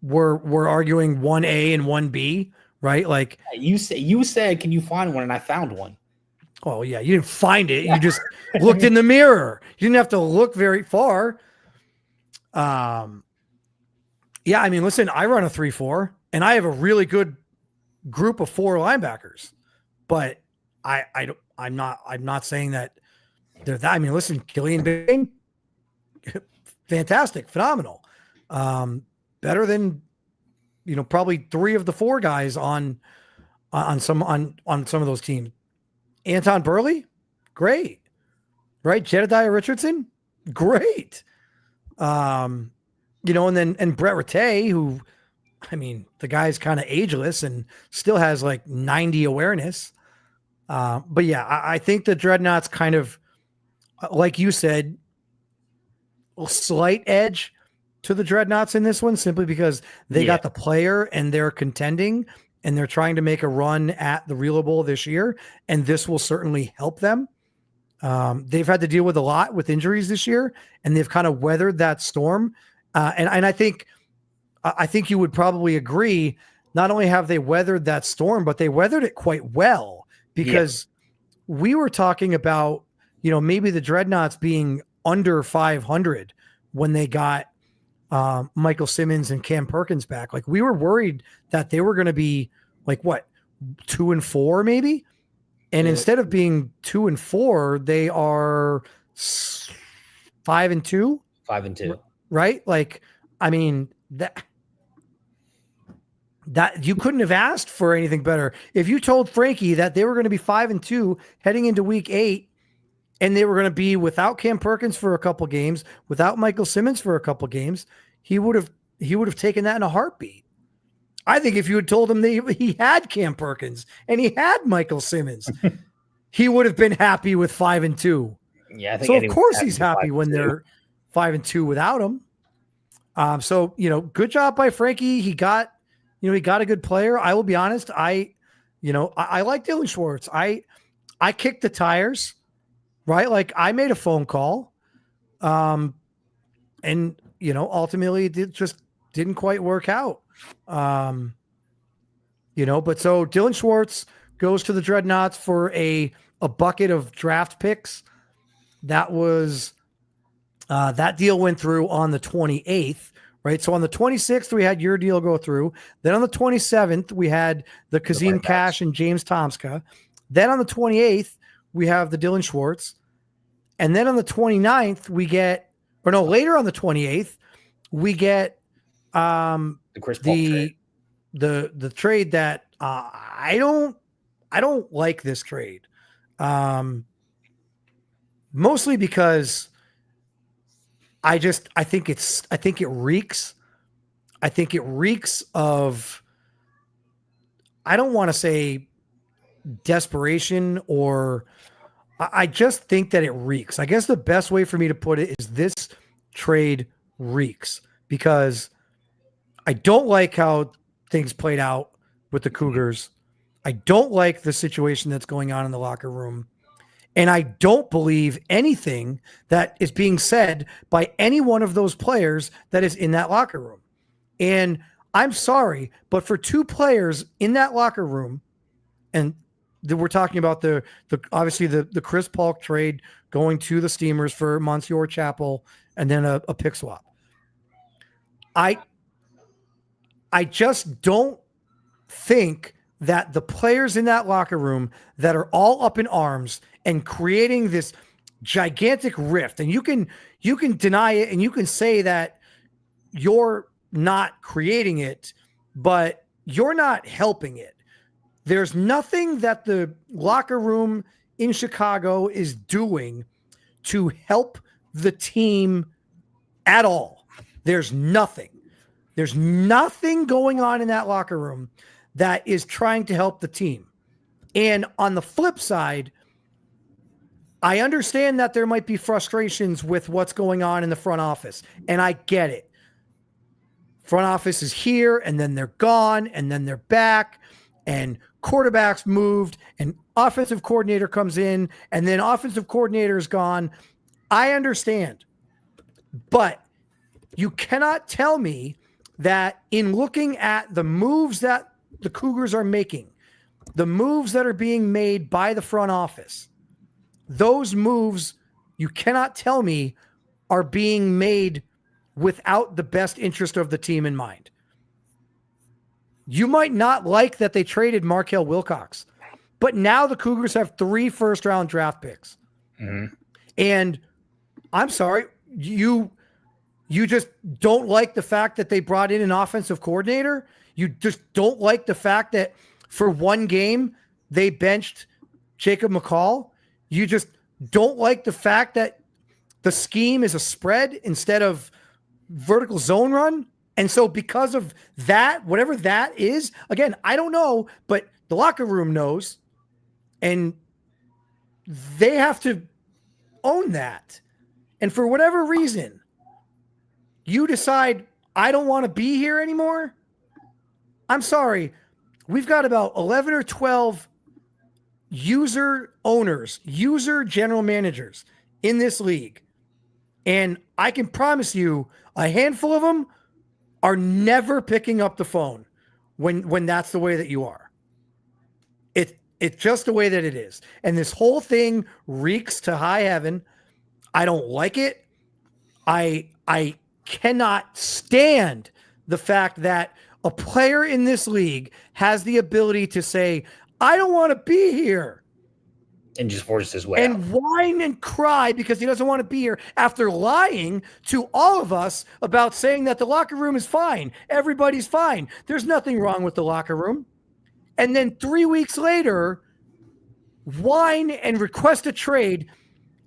Speaker 1: we're arguing 1A and 1B, right?
Speaker 2: You said, can you find one? And I found one.
Speaker 1: Oh yeah, you didn't find it. You just looked in the mirror. You didn't have to look very far. Listen, I run a 3-4 and I have a really good group of 4 linebackers, but I'm not saying that they're that. I mean, listen, Killian Bain, fantastic, phenomenal. Better than, probably 3 of the 4 guys on some of those teams. Anton Burley, great. Right? Jedediah Richardson, great. and Brett Rattay, who, I mean, the guy's kind of ageless and still has like 90 awareness. But yeah, I think the Dreadnoughts kind of, like you said, a slight edge to the Dreadnoughts in this one, simply because they got the player and they're contending and they're trying to make a run at the Real Bowl this year. And this will certainly help them. They've had to deal with a lot with injuries this year, and they've kind of weathered that storm. And I think you would probably agree. Not only have they weathered that storm, but they weathered it quite well, because we were talking about, maybe the Dreadnoughts being under 500 when they got Michael Simmons and Cam Perkins back. Like, we were worried that they were going to be like 2-4 maybe. And instead of being 2-4, they are 5-2.
Speaker 2: 5-2.
Speaker 1: Right? Like, I mean, that you couldn't have asked for anything better. If you told Frankie that they were going to be 5-2 heading into week 8, and they were going to be without Cam Perkins for a couple games, without Michael Simmons for a couple games, he would have taken that in a heartbeat. I think if you had told him that he had Cam Perkins and he had Michael Simmons, he would have been happy with 5-2.
Speaker 2: Yeah, I think
Speaker 1: so. Of course, he's happy when they're 5-2 without him. So good job by Frankie. He got a good player. I will be honest. I like Dylan Schwartz. I kicked the tires, right? Like, I made a phone call, and ultimately it just didn't quite work out. But so Dylan Schwartz goes to the Dreadnoughts for a bucket of draft picks. That was that deal went through on the 28th, right? So on the 26th, we had your deal go through. Then on the 27th, we had the Kazim Cash and James Tomska. Then on the 28th, we have the Dylan Schwartz. And then on the 29th, later on the 28th, we get
Speaker 2: the Chris Paul trade.
Speaker 1: The trade that I don't like this trade. Mostly because I think it reeks of, I don't want to say desperation, or I just think that it reeks. I guess the best way for me to put it is this trade reeks, because I don't like how things played out with the Cougars. I don't like the situation that's going on in the locker room. And I don't believe anything that is being said by any one of those players that is in that locker room. And I'm sorry, but for two players in that locker room, and we're talking about the obviously the Chris Paul trade going to the Steamers for Monsieur Chapel, and then a pick swap. I just don't think that the players in that locker room that are all up in arms and creating this gigantic rift, and you can deny it and you can say that you're not creating it, but you're not helping it. There's nothing that the locker room in Chicago is doing to help the team at all. There's nothing going on in that locker room that is trying to help the team. And on the flip side, I understand that there might be frustrations with what's going on in the front office, and I get it. Front office is here, and then they're gone, and then they're back, and quarterbacks moved, and offensive coordinator comes in, and then offensive coordinator is gone. I understand. But you cannot tell me that in looking at the moves that the Cougars are making, the moves that are being made by the front office, those moves, you cannot tell me, are being made without the best interest of the team in mind. You might not like that they traded Markel Wilcox, but now the Cougars have 3 first-round draft picks. Mm-hmm. And I'm sorry, you just don't like the fact that they brought in an offensive coordinator? You just don't like the fact that for one game they benched Jacob McCall? You just don't like the fact that the scheme is a spread instead of vertical zone run. And so because of that, whatever that is, again, I don't know, but the locker room knows, and they have to own that. And for whatever reason, you decide, I don't want to be here anymore. I'm sorry. We've got about 11 or 12 user owners, user general managers in this league. And I can promise you a handful of them are never picking up the phone when that's the way that you are. It's just the way that it is. And this whole thing reeks to high heaven. I don't like it. I cannot stand the fact that a player in this league has the ability to say, I don't want to be here.
Speaker 2: And just forces his way
Speaker 1: and
Speaker 2: out.
Speaker 1: Whine and cry because he doesn't want to be here after lying to all of us about saying that the locker room is fine. Everybody's fine. There's nothing wrong with the locker room. And then 3 weeks later, whine and request a trade.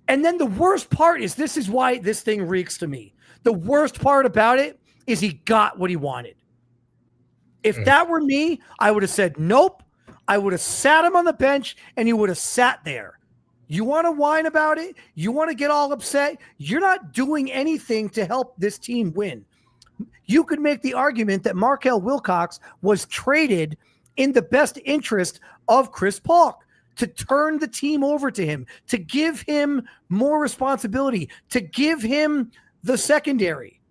Speaker 1: And then the worst part is, this is why this thing reeks to me. The worst part about it is he got what he wanted. If that were me, I would have said, nope. I would have sat him on the bench and he would have sat there. You want to whine about it? You want to get all upset? You're not doing anything to help this team win. You could make the argument that Markel Wilcox was traded in the best interest of Chris Paul, to turn the team over to him, to give him more responsibility, to give him the secondary.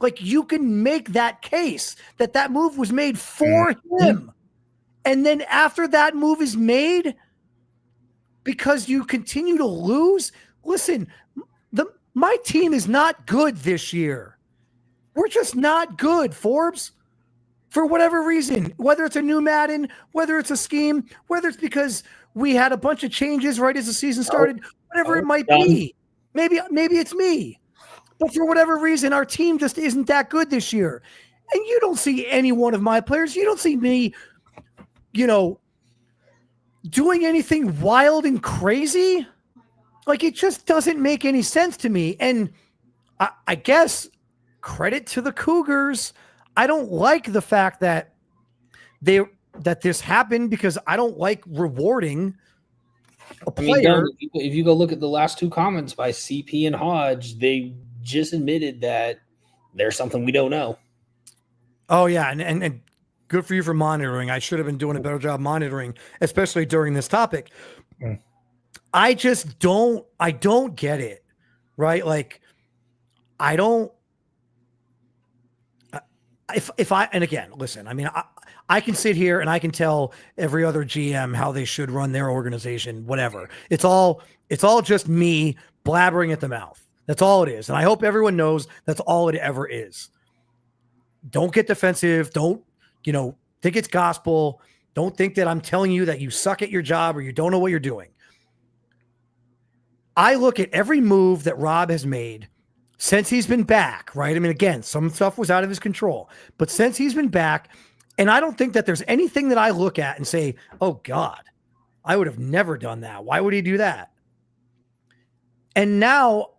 Speaker 1: Like, you can make that case that that move was made for him. And then after that move is made, because you continue to lose, listen, my team is not good this year. We're just not good, Forbes. For whatever reason, whether it's a new Madden, whether it's a scheme, whether it's because we had a bunch of changes right as the season started, whatever it might be. Maybe it's me. But for whatever reason, our team just isn't that good this year. And you don't see any one of my players. You don't see me, doing anything wild and crazy. Like, it just doesn't make any sense to me. And I guess credit to the Cougars. I don't like the fact that this happened, because I don't like rewarding a player.
Speaker 2: If you go look at the last two comments by CP and Hodge, they just admitted that there's something we don't know.
Speaker 1: Oh yeah, and good for you for monitoring. I should have been doing a better job monitoring, especially during this topic. I just don't get it, right? Like, I don't. If I, and again, listen, I mean, I can sit here and I can tell every other GM how they should run their organization, whatever. It's all just me blabbering at the mouth. That's all it is. And I hope everyone knows that's all it ever is. Don't get defensive. Don't, think it's gospel. Don't think that I'm telling you that you suck at your job or you don't know what you're doing. I look at every move that Rob has made since he's been back, right? I mean, again, some stuff was out of his control, but since he's been back, and I don't think that there's anything that I look at and say, oh God, I would have never done that. Why would he do that? And now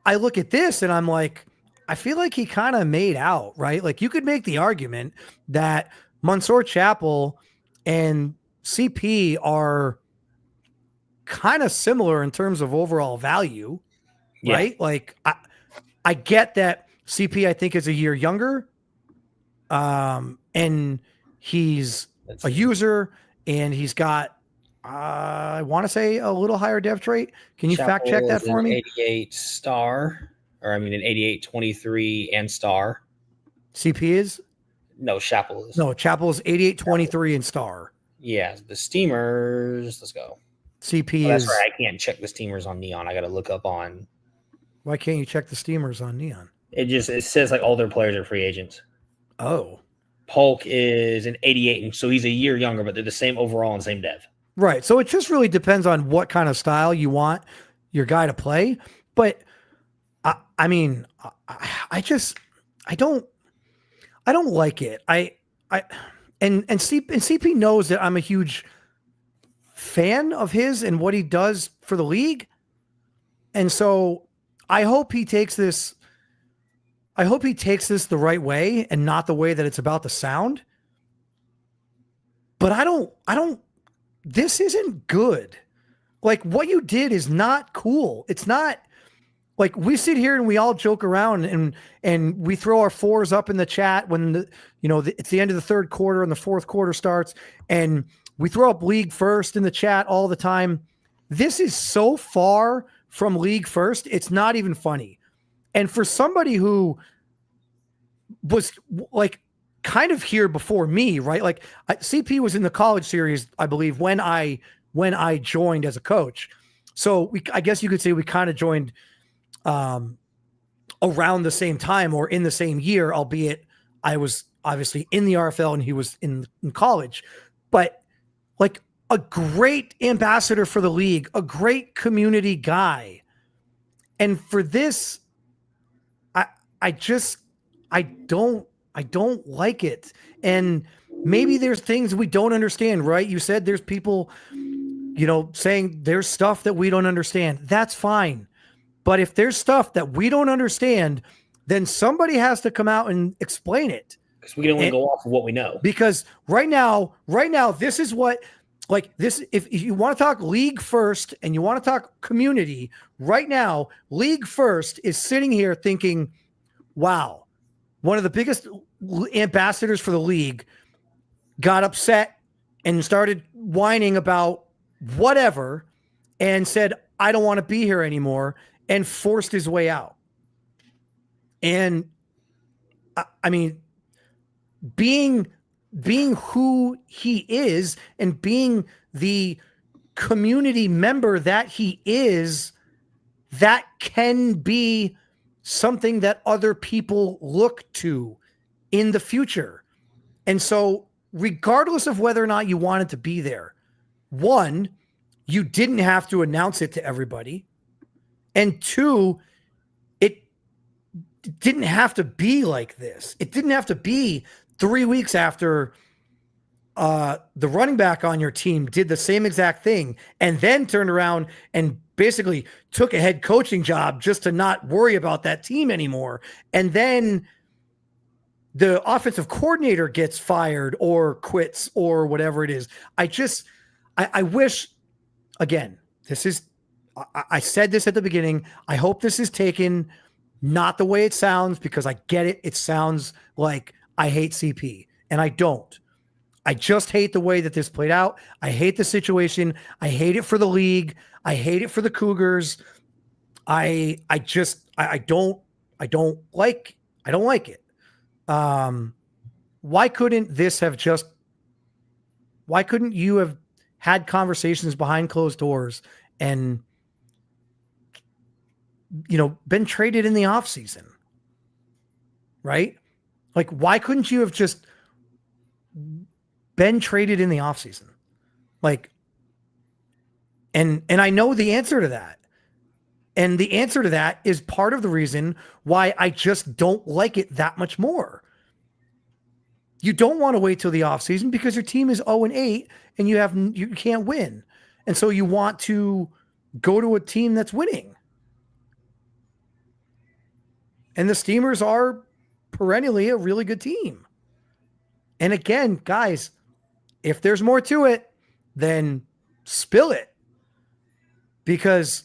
Speaker 1: I look at this and I'm like, I feel like he kind of made out, right? Like, you could make the argument that Mansour Chapel and CP are kind of similar in terms of overall value, right? Like, I get that CP, I think, is a year younger, and he's a user, and he's got, I want to say, a little higher depth rate. Can you fact check that for me?
Speaker 2: 88 star, or an 88, 23 and star.
Speaker 1: CP is?
Speaker 2: No, Chapel is.
Speaker 1: No, Chapel is 88, 23 and star.
Speaker 2: Yeah, the Steamers. Let's go.
Speaker 1: CP
Speaker 2: that's
Speaker 1: is.
Speaker 2: right. I can't check the Steamers on Neon. I got to look up on.
Speaker 1: Why can't you check the Steamers on Neon?
Speaker 2: It says like all their players are free agents.
Speaker 1: Oh.
Speaker 2: Polk is an 88, and so he's a year younger, but they're the same overall and same dev.
Speaker 1: Right. So it just really depends on what kind of style you want your guy to play. But I mean, I don't like it. And CP knows that I'm a huge fan of his and what he does for the league. And so I hope he takes this I hope he takes this the right way and not the way that it's about to sound. But I don't, this isn't good. Like, what you did is not cool. It's not like we sit here and we all joke around and we throw our fours up in the chat when it's the end of the third quarter and the fourth quarter starts, and we throw up league first in the chat all the time. This is so far from league first. It's not even funny. And for somebody who was like kind of here before me, right? Like CP was in the college series, I believe, when I joined as a coach. So I guess you could say we kind of joined around the same time or in the same year, albeit I was obviously in the RFL and he was in college. But like a great ambassador for the league, a great community guy. And for this, I don't like it. And maybe there's things we don't understand, right? You said there's people, saying there's stuff that we don't understand. That's fine. But if there's stuff that we don't understand, then somebody has to come out and explain it.
Speaker 2: Because we can only go off of what we know.
Speaker 1: Because right now, this is what, like this, if you want to talk league first and you want to talk community, right now, league first is sitting here thinking, wow, one of the biggest ambassadors for the league got upset and started whining about whatever and said, I don't want to be here anymore, and forced his way out. And I mean, being who he is and being the community member that he is, that can be something that other people look to in the future. And so regardless of whether or not you wanted to be there, one, you didn't have to announce it to everybody. And two, it didn't have to be like this. It didn't have to be 3 weeks after the running back on your team did the same exact thing and then turned around and basically took a head coaching job just to not worry about that team anymore. And then the offensive coordinator gets fired or quits or whatever it is. I wish, again, I said this at the beginning. I hope this is taken not the way it sounds, because I get it. It sounds like I hate CP, and I don't. I just hate the way that this played out. I hate the situation. I hate it for the league. I hate it for the Cougars. I don't like it. Why couldn't you have had conversations behind closed doors and, been traded in the off season? Right? Like, why couldn't you have just been traded in the off season? Like, and I know the answer to that. And the answer to that is part of the reason why I just don't like it that much more. You don't want to wait till the offseason because your team is 0-8 and you can't win. And so you want to go to a team that's winning. And the Steamers are perennially a really good team. And again, guys, if there's more to it, then spill it. Because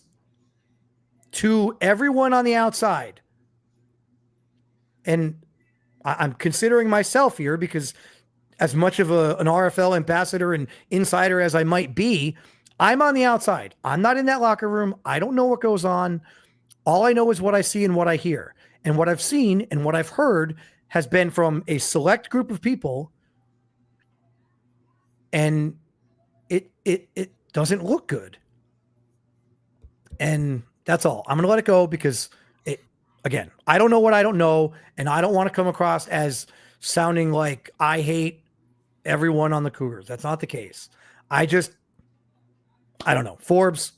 Speaker 1: to everyone on the outside, and I'm considering myself here because as much of an RFL ambassador and insider as I might be, I'm on the outside. I'm not in that locker room. I don't know what goes on. All I know is what I see and what I hear. And what I've seen and what I've heard has been from a select group of people. And it doesn't look good. And that's all. I'm going to let it go because again, I don't know what I don't know. And I don't want to come across as sounding like I hate everyone on the Cougars. That's not the case. I don't know. Forbes,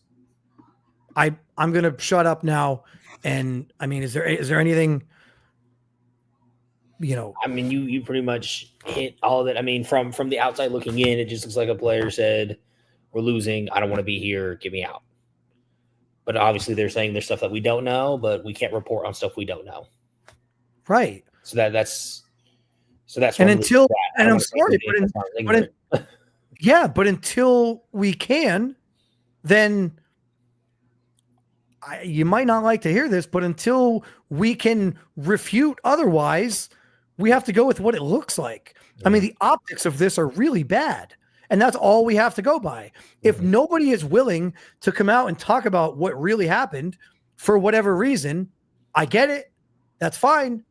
Speaker 1: I'm going to shut up now. And I mean, is there anything,
Speaker 2: I mean, you pretty much hit all of it. I mean, from the outside looking in, it just looks like a player said, we're losing. I don't want to be here. Get me out. But obviously they're saying there's stuff that we don't know, but we can't report on stuff we don't know.
Speaker 1: Right.
Speaker 2: So that's
Speaker 1: And
Speaker 2: one
Speaker 1: until,
Speaker 2: that. I
Speaker 1: and
Speaker 2: don't
Speaker 1: I'm
Speaker 2: wanna say
Speaker 1: sorry,
Speaker 2: anything that sounds ignorant.
Speaker 1: but until we can, then you might not like to hear this, but until we can refute otherwise, we have to go with what it looks like. I mean, the optics of this are really bad. And that's all we have to go by. If nobody is willing to come out and talk about what really happened for whatever reason, I get it. That's fine.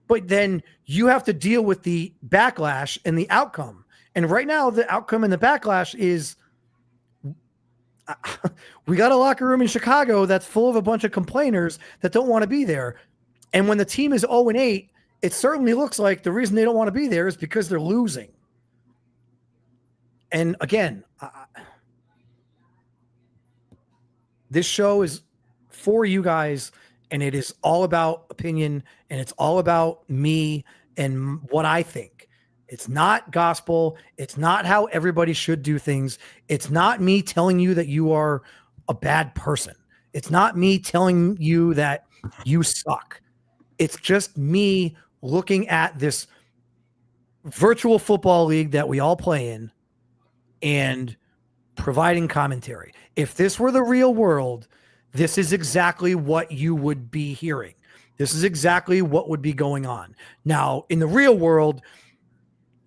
Speaker 1: But then you have to deal with the backlash and the outcome. And right now, the outcome and the backlash is we got a locker room in Chicago that's full of a bunch of complainers that don't want to be there. And when the team is 0-8, it certainly looks like the reason they don't want to be there is because they're losing. And again, this show is for you guys, and it is all about opinion, and it's all about me and what I think. It's not gospel. It's not how everybody should do things. It's not me telling you that you are a bad person. It's not me telling you that you suck. It's just me looking at this virtual football league that we all play in and providing commentary. If this were the real world, this is exactly what you would be hearing. This is exactly what would be going on. Now, in the real world,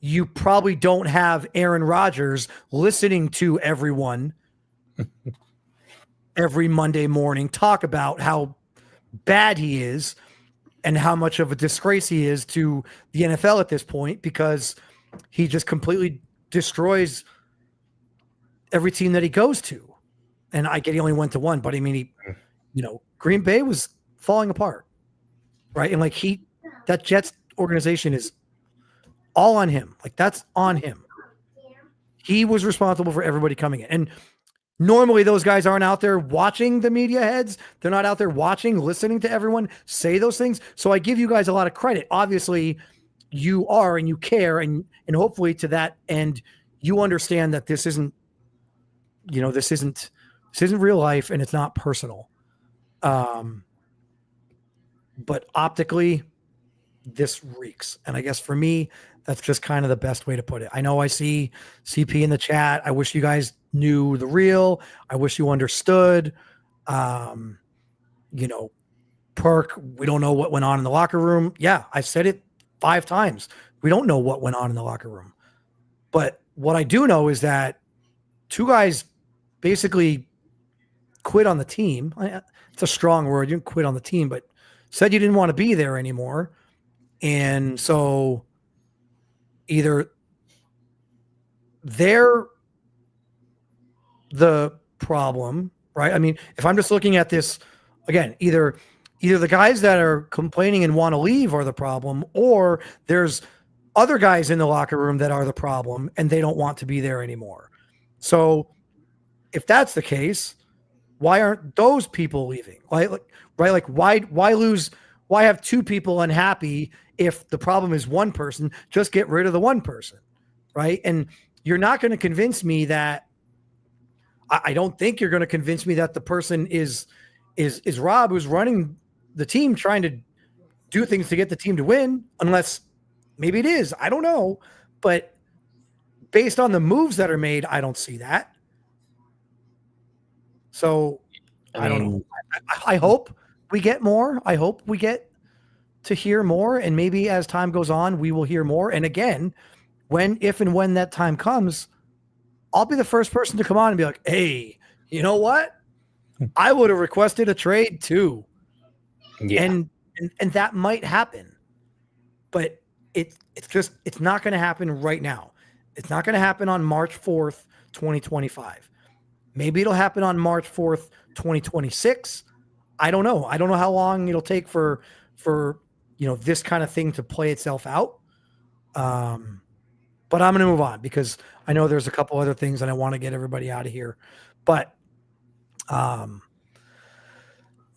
Speaker 1: you probably don't have Aaron Rodgers listening to everyone every Monday morning talk about how bad he is and how much of a disgrace he is to the NFL at this point, because he just completely destroys every team that he goes to. And I get he only went to one, but I mean, Green Bay was falling apart, right? And like that Jets organization is all on him. Like that's on him. He was responsible for everybody coming in. And normally those guys aren't out there watching the media heads. They're not out there watching, listening to everyone say those things. So I give you guys a lot of credit. Obviously you are, and you care, and hopefully to that end, you understand that this isn't real life and it's not personal. But optically this reeks. And I guess for me, that's just kind of the best way to put it. I know I see CP in the chat. I wish you guys knew the real. I wish you understood. Perk, we don't know what went on in the locker room. Yeah, I said it 5 times. We don't know what went on in the locker room. But what I do know is that 2 guys basically quit on the team. It's a strong word. You didn't quit on the team, but said you didn't want to be there anymore. And so either they're the problem, right? I mean, if I'm just looking at this again, either the guys that are complaining and want to leave are the problem, or there's other guys in the locker room that are the problem and they don't want to be there anymore. So if that's the case, why aren't those people leaving? Right? Like why have 2 people unhappy if the problem is one person? Just get rid of the one person, right? And you're not going to convince me that I don't think you're going to convince me that the person is Rob, who's running the team, trying to do things to get the team to win, unless maybe it is. I don't know. But based on the moves that are made, I don't see that. So I don't know. I hope we get more. I hope we get to hear more. And maybe as time goes on, we will hear more. And again, if and when that time comes, I'll be the first person to come on and be like, hey, you know what? I would have requested a trade too. Yeah. And that might happen. But it's not going to happen right now. It's not going to happen on March 4th, 2025. Maybe it'll happen on March 4th, 2026. I don't know. I don't know how long it'll take for this kind of thing to play itself out. But I'm going to move on because I know there's a couple other things and I want to get everybody out of here. But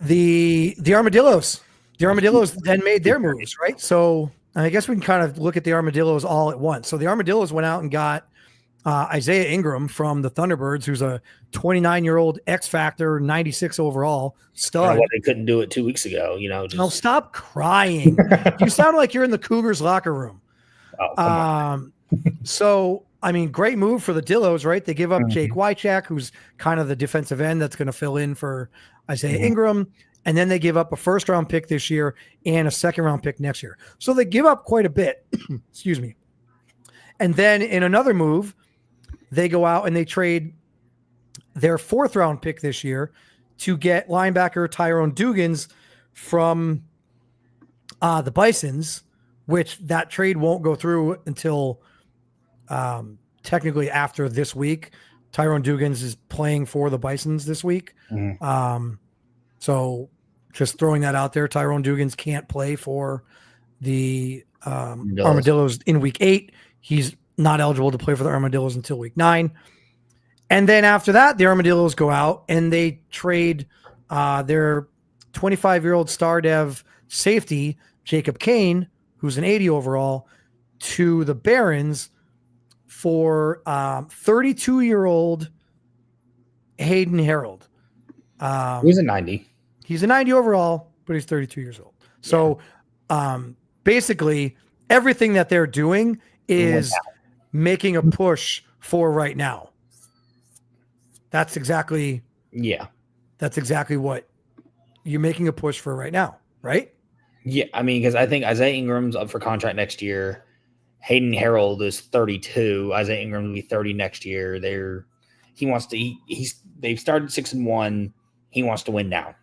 Speaker 1: the armadillos then made their moves, right? So I guess we can kind of look at the armadillos all at once. So the armadillos went out and got Isaiah Ingram from the Thunderbirds, who's a 29-year-old X Factor, 96 overall
Speaker 2: I don't know
Speaker 1: stud.
Speaker 2: why they couldn't do it 2 weeks ago.
Speaker 1: Oh, stop crying. You sound like you're in the Cougars locker room.
Speaker 2: Oh, come on.
Speaker 1: So, I mean, great move for the Dillos, right? They give up Jake
Speaker 2: Mm-hmm.
Speaker 1: Wychak, who's kind of the defensive end that's going to fill in for Isaiah
Speaker 2: Mm-hmm.
Speaker 1: Ingram. And then they give up a first-round pick this year and a second-round pick next year. So they give up quite a bit. Excuse me. And then in another move, they go out and they trade their fourth-round pick this year to get linebacker Tyrone Dugans from the Bisons, which that trade won't go through until technically after this week. Tyrone Dugans is playing for the Bisons this week.
Speaker 2: Mm-hmm.
Speaker 1: So just throwing that out there, Tyrone Dugans can't play for the Armadillos in week 8. He's not eligible to play for the Armadillos until week 9. And then after that, the Armadillos go out and they trade their 25-year-old star dev safety, Jacob Kane, who's an 80 overall, to the Barons for 32-year-old Hayden Harold.
Speaker 2: He's a 90.
Speaker 1: He's a 90 overall, but he's 32 years old. So basically, everything that they're doing is making a push for right now. That's exactly what you're making a push for right now, right?
Speaker 2: Yeah, I mean, because I think Isaiah Ingram's up for contract next year. Hayden Harold is 32. Isaiah Ingram will be 30 next year. They've started 6-1. He wants to win now.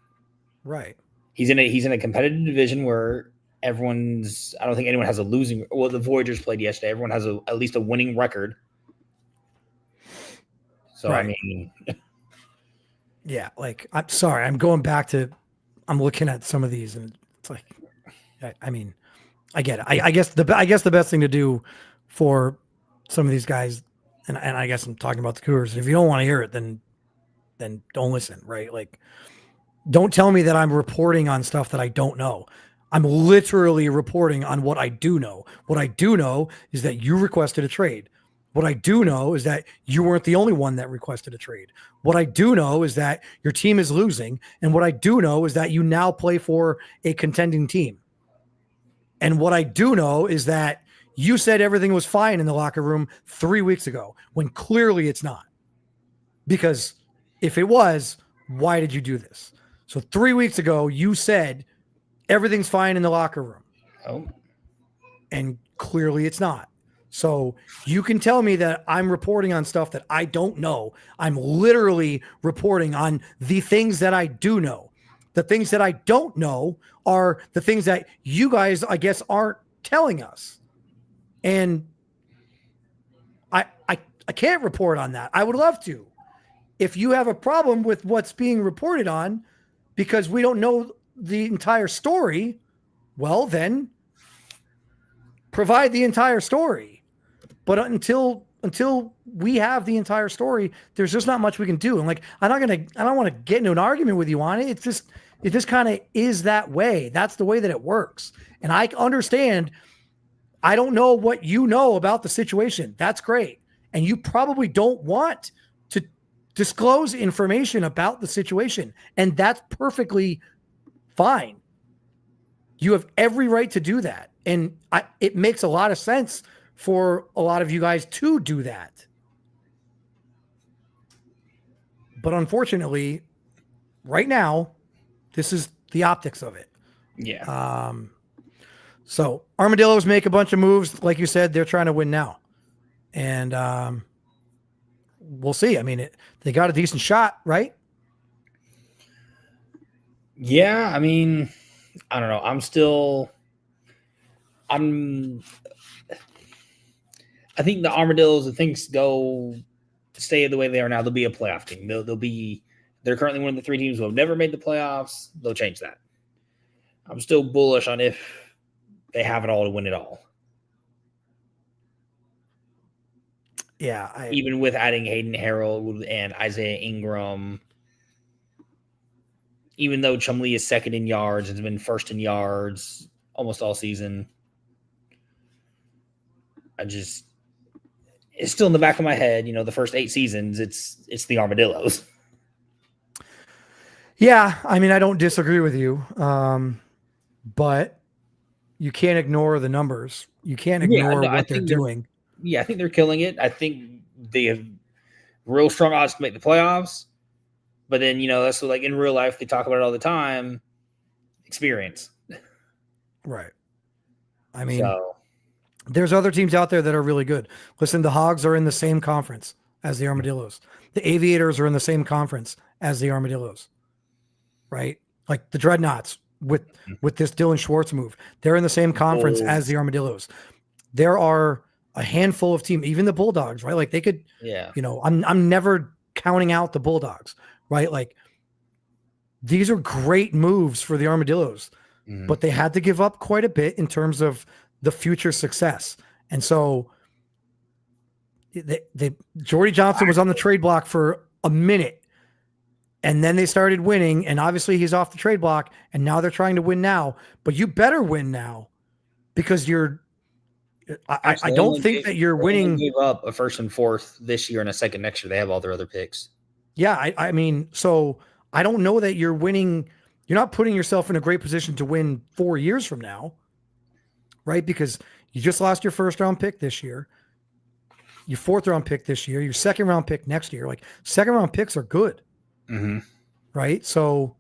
Speaker 1: Right.
Speaker 2: He's in a competitive division where I don't think anyone has a losing. Well, the Voyagers played yesterday. Everyone has at least a winning record. So right. I mean,
Speaker 1: yeah, like I'm sorry, I'm looking at some of these and it's like, I mean, I get it. I guess the best thing to do for some of these guys, and I guess I'm talking about the Cougars. If you don't want to hear it, then don't listen, right? Like, don't tell me that I'm reporting on stuff that I don't know. I'm literally reporting on what I do know. What I do know is that you requested a trade. What I do know is that you weren't the only one that requested a trade. What I do know is that your team is losing. And what I do know is that you now play for a contending team. And what I do know is that you said everything was fine in the locker room 3 weeks ago, when clearly it's not. Because if it was, why did you do this? So 3 weeks ago, you said everything's fine in the locker room.
Speaker 2: Oh.
Speaker 1: And clearly it's not. So you can tell me that I'm reporting on stuff that I don't know. I'm literally reporting on the things that I do know. The things that I don't know are the things that you guys, I guess, aren't telling us. And I can't report on that. I would love to. If you have a problem with what's being reported on because we don't know the entire story, well, then provide the entire story. But until we have the entire story, there's just not much we can do. And like, I don't want to get into an argument with you on it. It just kind of is that way. That's the way that it works. And I understand. I don't know what you know about the situation. That's great. And you probably don't want to disclose information about the situation. And that's perfectly fine. You have every right to do that. And it makes a lot of sense for a lot of you guys to do that. But unfortunately, right now, this is the optics of it.
Speaker 2: Yeah.
Speaker 1: So Armadillos make a bunch of moves. Like you said, they're trying to win now. And we'll see. I mean, they got a decent shot, right?
Speaker 2: Yeah, I mean, I don't know. I think the Armadillos, if things stay the way they are now, they'll be a playoff team. They're currently one of the 3 teams who have never made the playoffs. They'll change that. I'm still bullish on if they have it all to win it all.
Speaker 1: Yeah.
Speaker 2: Even with adding Hayden Harold and Isaiah Ingram, even though Chumlee is second in yards, has been first in yards almost all season. it's still in the back of my head. The first 8 seasons, it's the Armadillos.
Speaker 1: Yeah, I mean, I don't disagree with you, but you can't ignore the numbers. You can't ignore what they're doing.
Speaker 2: I think they're killing it. I think they have real strong odds to make the playoffs. But then, that's like in real life, they talk about it all the time. Experience.
Speaker 1: Right. I mean, there's other teams out there that are really good. Listen, the Hogs are in the same conference as the Armadillos. The Aviators are in the same conference as the Armadillos. Right? Like the Dreadnoughts with this Dylan Schwartz move. They're in the same conference as the Armadillos. There are a handful of teams, even the Bulldogs, right? Like they could, I'm never counting out the Bulldogs, right? Like these are great moves for the Armadillos, but they had to give up quite a bit in terms of the future success. And so Jordy Johnson was on the trade block for a minute. And then they started winning, and obviously he's off the trade block, and now they're trying to win now. But you better win now because I don't think that you're winning.
Speaker 2: They gave up a first and fourth this year and a second next year. They have all their other picks.
Speaker 1: Yeah, I mean, so I don't know that you're winning. You're not putting yourself in a great position to win 4 years from now, right? Because you just lost your first round pick this year, your fourth round pick this year, your second round pick next year. Like second round picks are good. Right. So,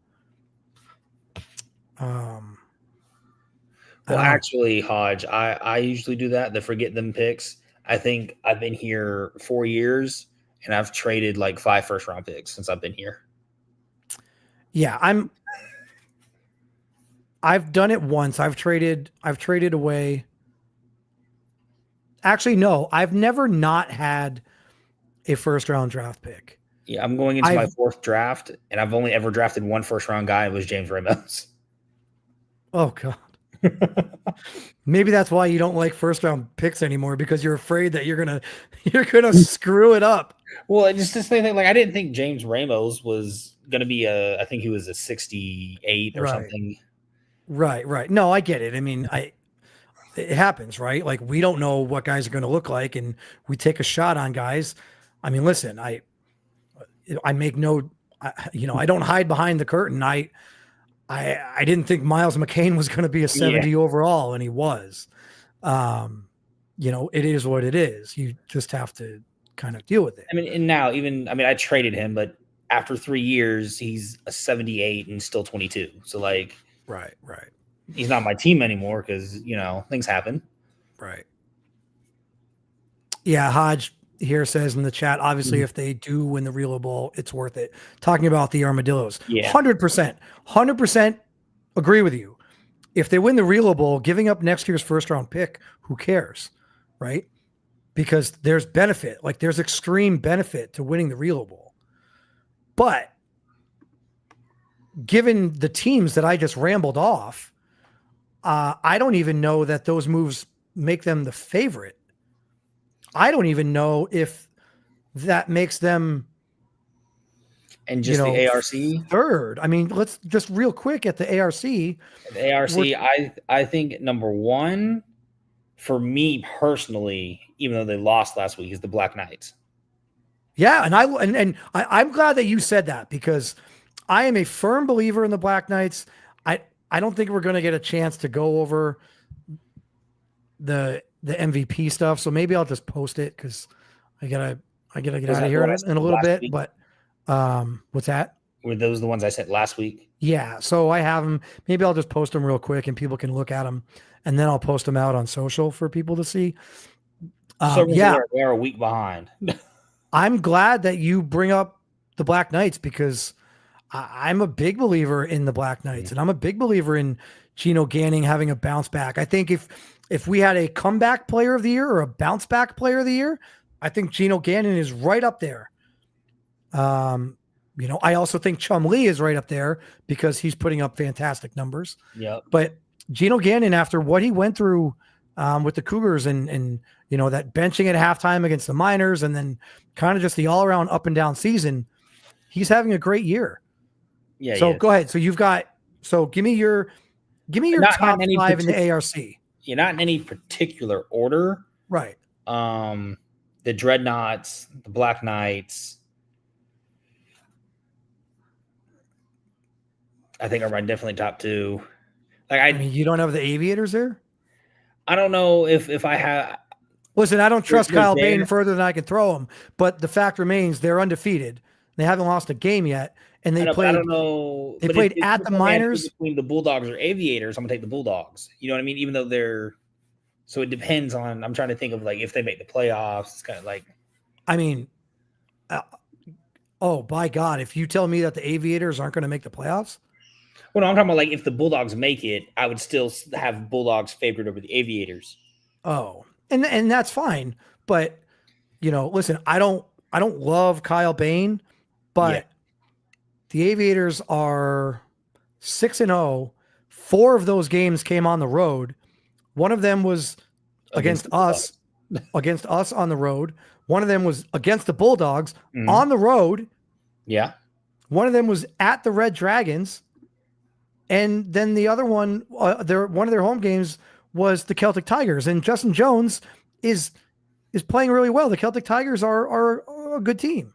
Speaker 2: actually, Hodge, I usually do that. The forget them picks. I think I've been here 4 years and I've traded like 5 first round picks since I've been here.
Speaker 1: Yeah, I've done it once. I've traded away. Actually, no, I've never not had a first round draft pick.
Speaker 2: Yeah, I'm going into my 4th draft, and I've only ever drafted 1 first round guy. It was James Ramos.
Speaker 1: Oh God. Maybe that's why you don't like first round picks anymore, because you're afraid that you're gonna screw it up.
Speaker 2: Well, it's just the same thing. Like I didn't think James Ramos was gonna be I think he was a 68 or something.
Speaker 1: Right. No, I get it. I mean, it happens, right? Like we don't know what guys are gonna look like, and we take a shot on guys. I mean, listen, I make I don't hide behind the curtain. I didn't think Miles McCain was going to be a 70 overall, and he was. It is what it is. You just have to kind of deal with it.
Speaker 2: I mean, and now I traded him, but after 3 years, he's a 78 and still 22. So like,
Speaker 1: right.
Speaker 2: He's not my team anymore because things happen.
Speaker 1: Right. Yeah, Hodge here says in the chat, obviously, if they do win the Real Bowl, it's worth it. Talking about the Armadillos. Yeah. 100% agree with you. If they win the Real Bowl, giving up next year's first round pick, who cares? Right? Because there's benefit. Like there's extreme benefit to winning the Real Bowl. But given the teams that I just rambled off, I don't even know that those moves make them the favorite. I don't even know if that makes them
Speaker 2: the ARC
Speaker 1: third. I mean, let's just real quick at the ARC.
Speaker 2: The ARC, I think number 1 for me personally, even though they lost last week, is the Black Knights.
Speaker 1: Yeah, and I'm glad that you said that, because I am a firm believer in the Black Knights. I don't think we're going to get a chance to go over the MVP stuff, so maybe I'll just post it because I gotta get out of here in a little bit. Week? But what's that?
Speaker 2: Were those the ones I sent last week?
Speaker 1: Yeah, so I have them. Maybe I'll just post them real quick and people can look at them, and then I'll post them out on social for people to see.
Speaker 2: They're a week behind.
Speaker 1: I'm glad that you bring up the Black Knights, because I'm a big believer in the Black Knights, and I'm a big believer in Geno Ganning having a bounce back. I think if we had a comeback player of the year or a bounce back player of the year, I think Geno Gannon is right up there. I also think Chum Lee is right up there because he's putting up fantastic numbers.
Speaker 2: Yeah.
Speaker 1: But Geno Gannon, after what he went through with the Cougars and that benching at halftime against the Miners, and then kind of just the all around up and down season, he's having a great year.
Speaker 2: Yeah.
Speaker 1: So go ahead. So give me your top 5 in the ARC.
Speaker 2: Yeah, not in any particular order.
Speaker 1: Right.
Speaker 2: the Dreadnoughts, the Black Knights, I think are my definitely top two. Like
Speaker 1: I mean, you don't have the Aviators there?
Speaker 2: I don't know if I have.
Speaker 1: Listen, I don't trust Kyle
Speaker 2: there.
Speaker 1: Bain further than I can throw him, but the fact remains they're undefeated. They haven't lost a game yet, and they played.
Speaker 2: I don't know.
Speaker 1: They played at the Miners.
Speaker 2: Between the Bulldogs or Aviators, I'm gonna take the Bulldogs. You know what I mean? Even though they're, so it depends on. I'm trying to think of like if they make the playoffs. It's kind of like.
Speaker 1: I mean, oh by God! If you tell me that the Aviators aren't going to make the playoffs,
Speaker 2: well, no, I'm talking about like if the Bulldogs make it, I would still have Bulldogs favored over the Aviators.
Speaker 1: Oh, and that's fine, but listen, I don't love Kyle Bain, but the Aviators are 6-0. 4 of those games came on the road. One of them was against us on the road. One of them was against the Bulldogs on the road.
Speaker 2: Yeah.
Speaker 1: One of them was at the Red Dragons. And then the other one, one of their home games was the Celtic Tigers. And Justin Jones is playing really well. The Celtic Tigers are a good team.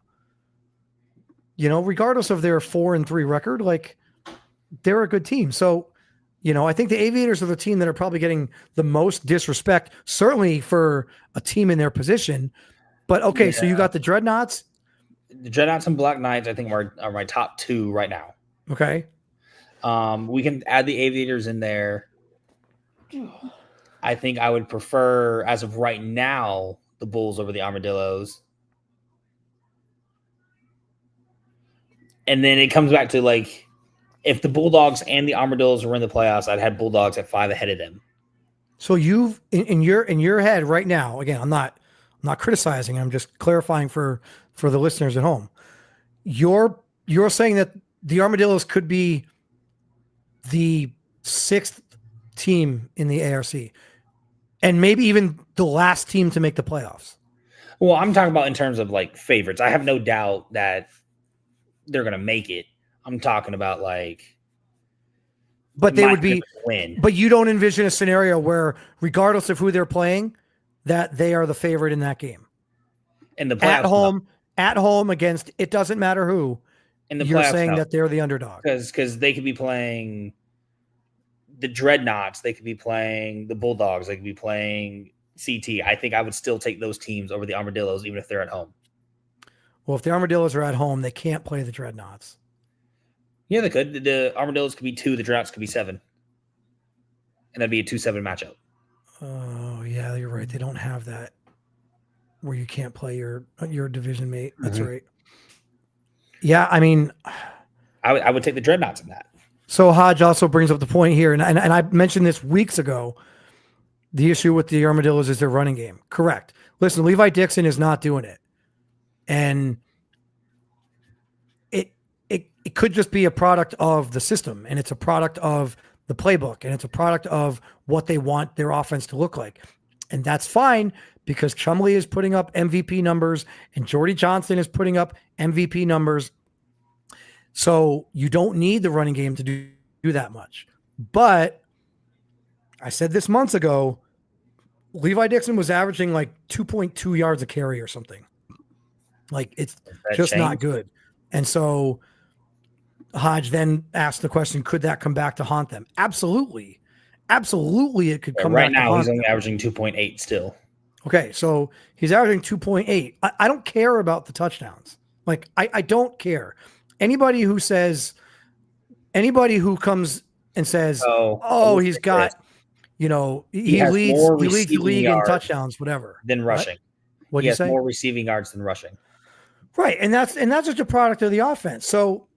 Speaker 1: Regardless of their 4-3 record, like they're a good team. So, I think the Aviators are the team that are probably getting the most disrespect, certainly for a team in their position. But okay, so you got the Dreadnoughts.
Speaker 2: The Dreadnoughts and Black Knights, I think, are my top 2 right now.
Speaker 1: Okay.
Speaker 2: We can add the Aviators in there. I think I would prefer, as of right now, the Bulls over the Armadillos. And then it comes back to like, if the Bulldogs and the Armadillos were in the playoffs, I'd have Bulldogs at 5 ahead of them. So
Speaker 1: you've in your head right now. Again, I'm not criticizing. I'm just clarifying for the listeners at home. You're saying that the Armadillos could be the 6th team in the ARC, and maybe even the last team to make the playoffs.
Speaker 2: Well, I'm talking about in terms of like favorites. I have no doubt that they're going to make it. I'm talking about like,
Speaker 1: but they would be
Speaker 2: win.
Speaker 1: But you don't envision a scenario where, regardless of who they're playing, that they are the favorite in that game.
Speaker 2: In the
Speaker 1: playoffs, at home against, it doesn't matter who.
Speaker 2: In the
Speaker 1: you're
Speaker 2: playoffs,
Speaker 1: saying that they're the underdog
Speaker 2: because they could be playing the Dreadnoughts, they could be playing the Bulldogs, they could be playing CT. I think I would still take those teams over the Armadillos, even if they're at home.
Speaker 1: Well, if the Armadillos are at home, they can't play the Dreadnoughts.
Speaker 2: Yeah, they could. The Armadillos could be 2, the Dreadnoughts could be 7. And that'd be a 2-7 matchup.
Speaker 1: Oh, yeah, you're right. They don't have that where you can't play your division mate. That's right. Yeah, I mean,
Speaker 2: I would take the Dreadnoughts in that.
Speaker 1: So Hodge also brings up the point here, and I mentioned this weeks ago. The issue with the Armadillos is their running game. Correct. Listen, Levi Dixon is not doing it. And it could just be a product of the system, and it's a product of the playbook, and it's a product of what they want their offense to look like. And that's fine because Chumley is putting up MVP numbers and Jordy Johnson is putting up MVP numbers. So you don't need the running game to do that much. But I said this months ago, Levi Dixon was averaging like 2.2 yards a carry or something. Like it's just not good. And so Hodge then asked the question, could that come back to haunt them? Absolutely. Absolutely, it could come back to haunt them. Right now,
Speaker 2: he's only averaging 2.8 still.
Speaker 1: Okay, so he's averaging 2.8. I don't care about the touchdowns. Like, I don't care. Anybody who comes and says, oh he's got, he leads the league in touchdowns, whatever.
Speaker 2: Than rushing.
Speaker 1: What'd you say?
Speaker 2: More receiving yards than rushing.
Speaker 1: Right, and that's just a product of the offense. So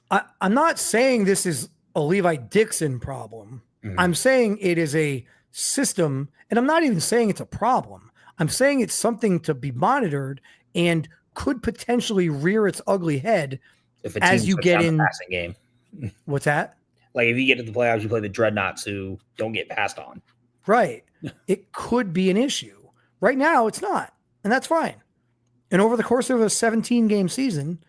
Speaker 1: I'm not saying this is a Levi Dixon problem. Mm-hmm. I'm saying it is a system, and I'm not even saying it's a problem. I'm saying it's something to be monitored and could potentially rear its ugly head as you get in
Speaker 2: the passing game.
Speaker 1: What's that?
Speaker 2: Like if you get to the playoffs, you play the Dreadnoughts who don't get passed on.
Speaker 1: Right. It could be an issue. Right now, it's not, and that's fine. And over the course of a 17-game season,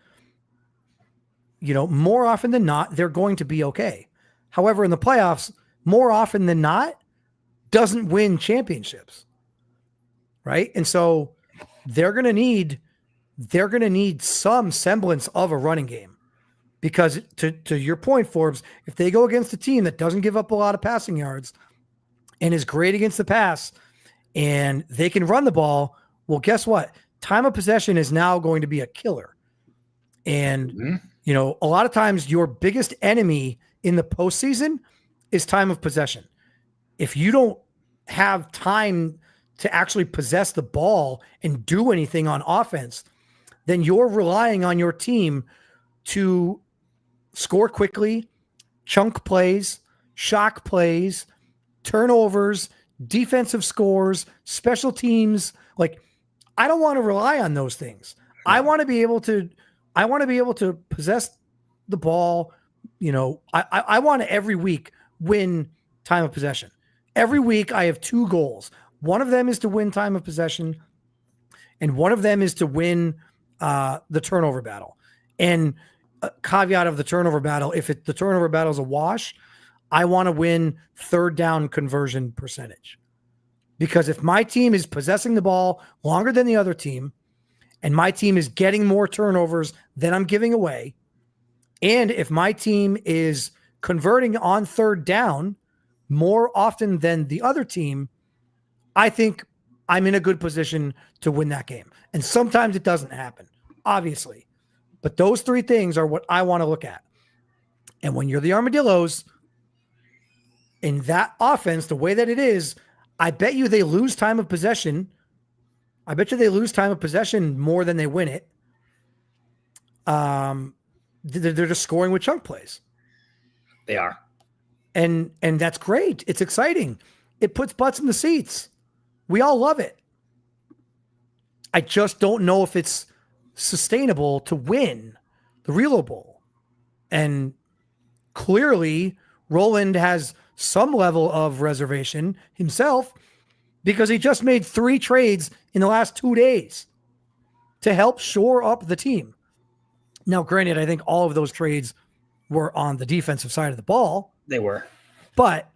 Speaker 1: more often than not, they're going to be okay. However, in the playoffs, more often than not, doesn't win championships. Right? And so they're going to need some semblance of a running game, because to your point, Forbes, if they go against a team that doesn't give up a lot of passing yards and is great against the pass, and they can run the ball, well, guess what? Time of possession is now going to be a killer. And, a lot of times your biggest enemy in the postseason is time of possession. If you don't have time to actually possess the ball and do anything on offense, then you're relying on your team to score quickly, chunk plays, shock plays, turnovers, defensive scores, special teams. Like, I don't want to rely on those things. I want to be able to possess the ball. I want to every week win time of possession. Every week I have 2 goals. One of them is to win time of possession, and one of them is to win the turnover battle. And a caveat of the turnover battle, if the turnover battle is a wash, I want to win third down conversion percentage. Because if my team is possessing the ball longer than the other team, and my team is getting more turnovers than I'm giving away, and if my team is converting on third down more often than the other team, I think I'm in a good position to win that game. And sometimes it doesn't happen, obviously. But those 3 things are what I want to look at. And when you're the Armadillos, in that offense, the way that it is, I bet you they lose time of possession. I bet you they lose time of possession more than they win it. They're just scoring with chunk plays.
Speaker 2: They are.
Speaker 1: And that's great. It's exciting. It puts butts in the seats. We all love it. I just don't know if it's sustainable to win the Reload Bowl. And clearly, Roland has some level of reservation himself, because he just made 3 trades in the last 2 days to help shore up the team. Now, granted, I think all of those trades were on the defensive side of the ball.
Speaker 2: They were.
Speaker 1: But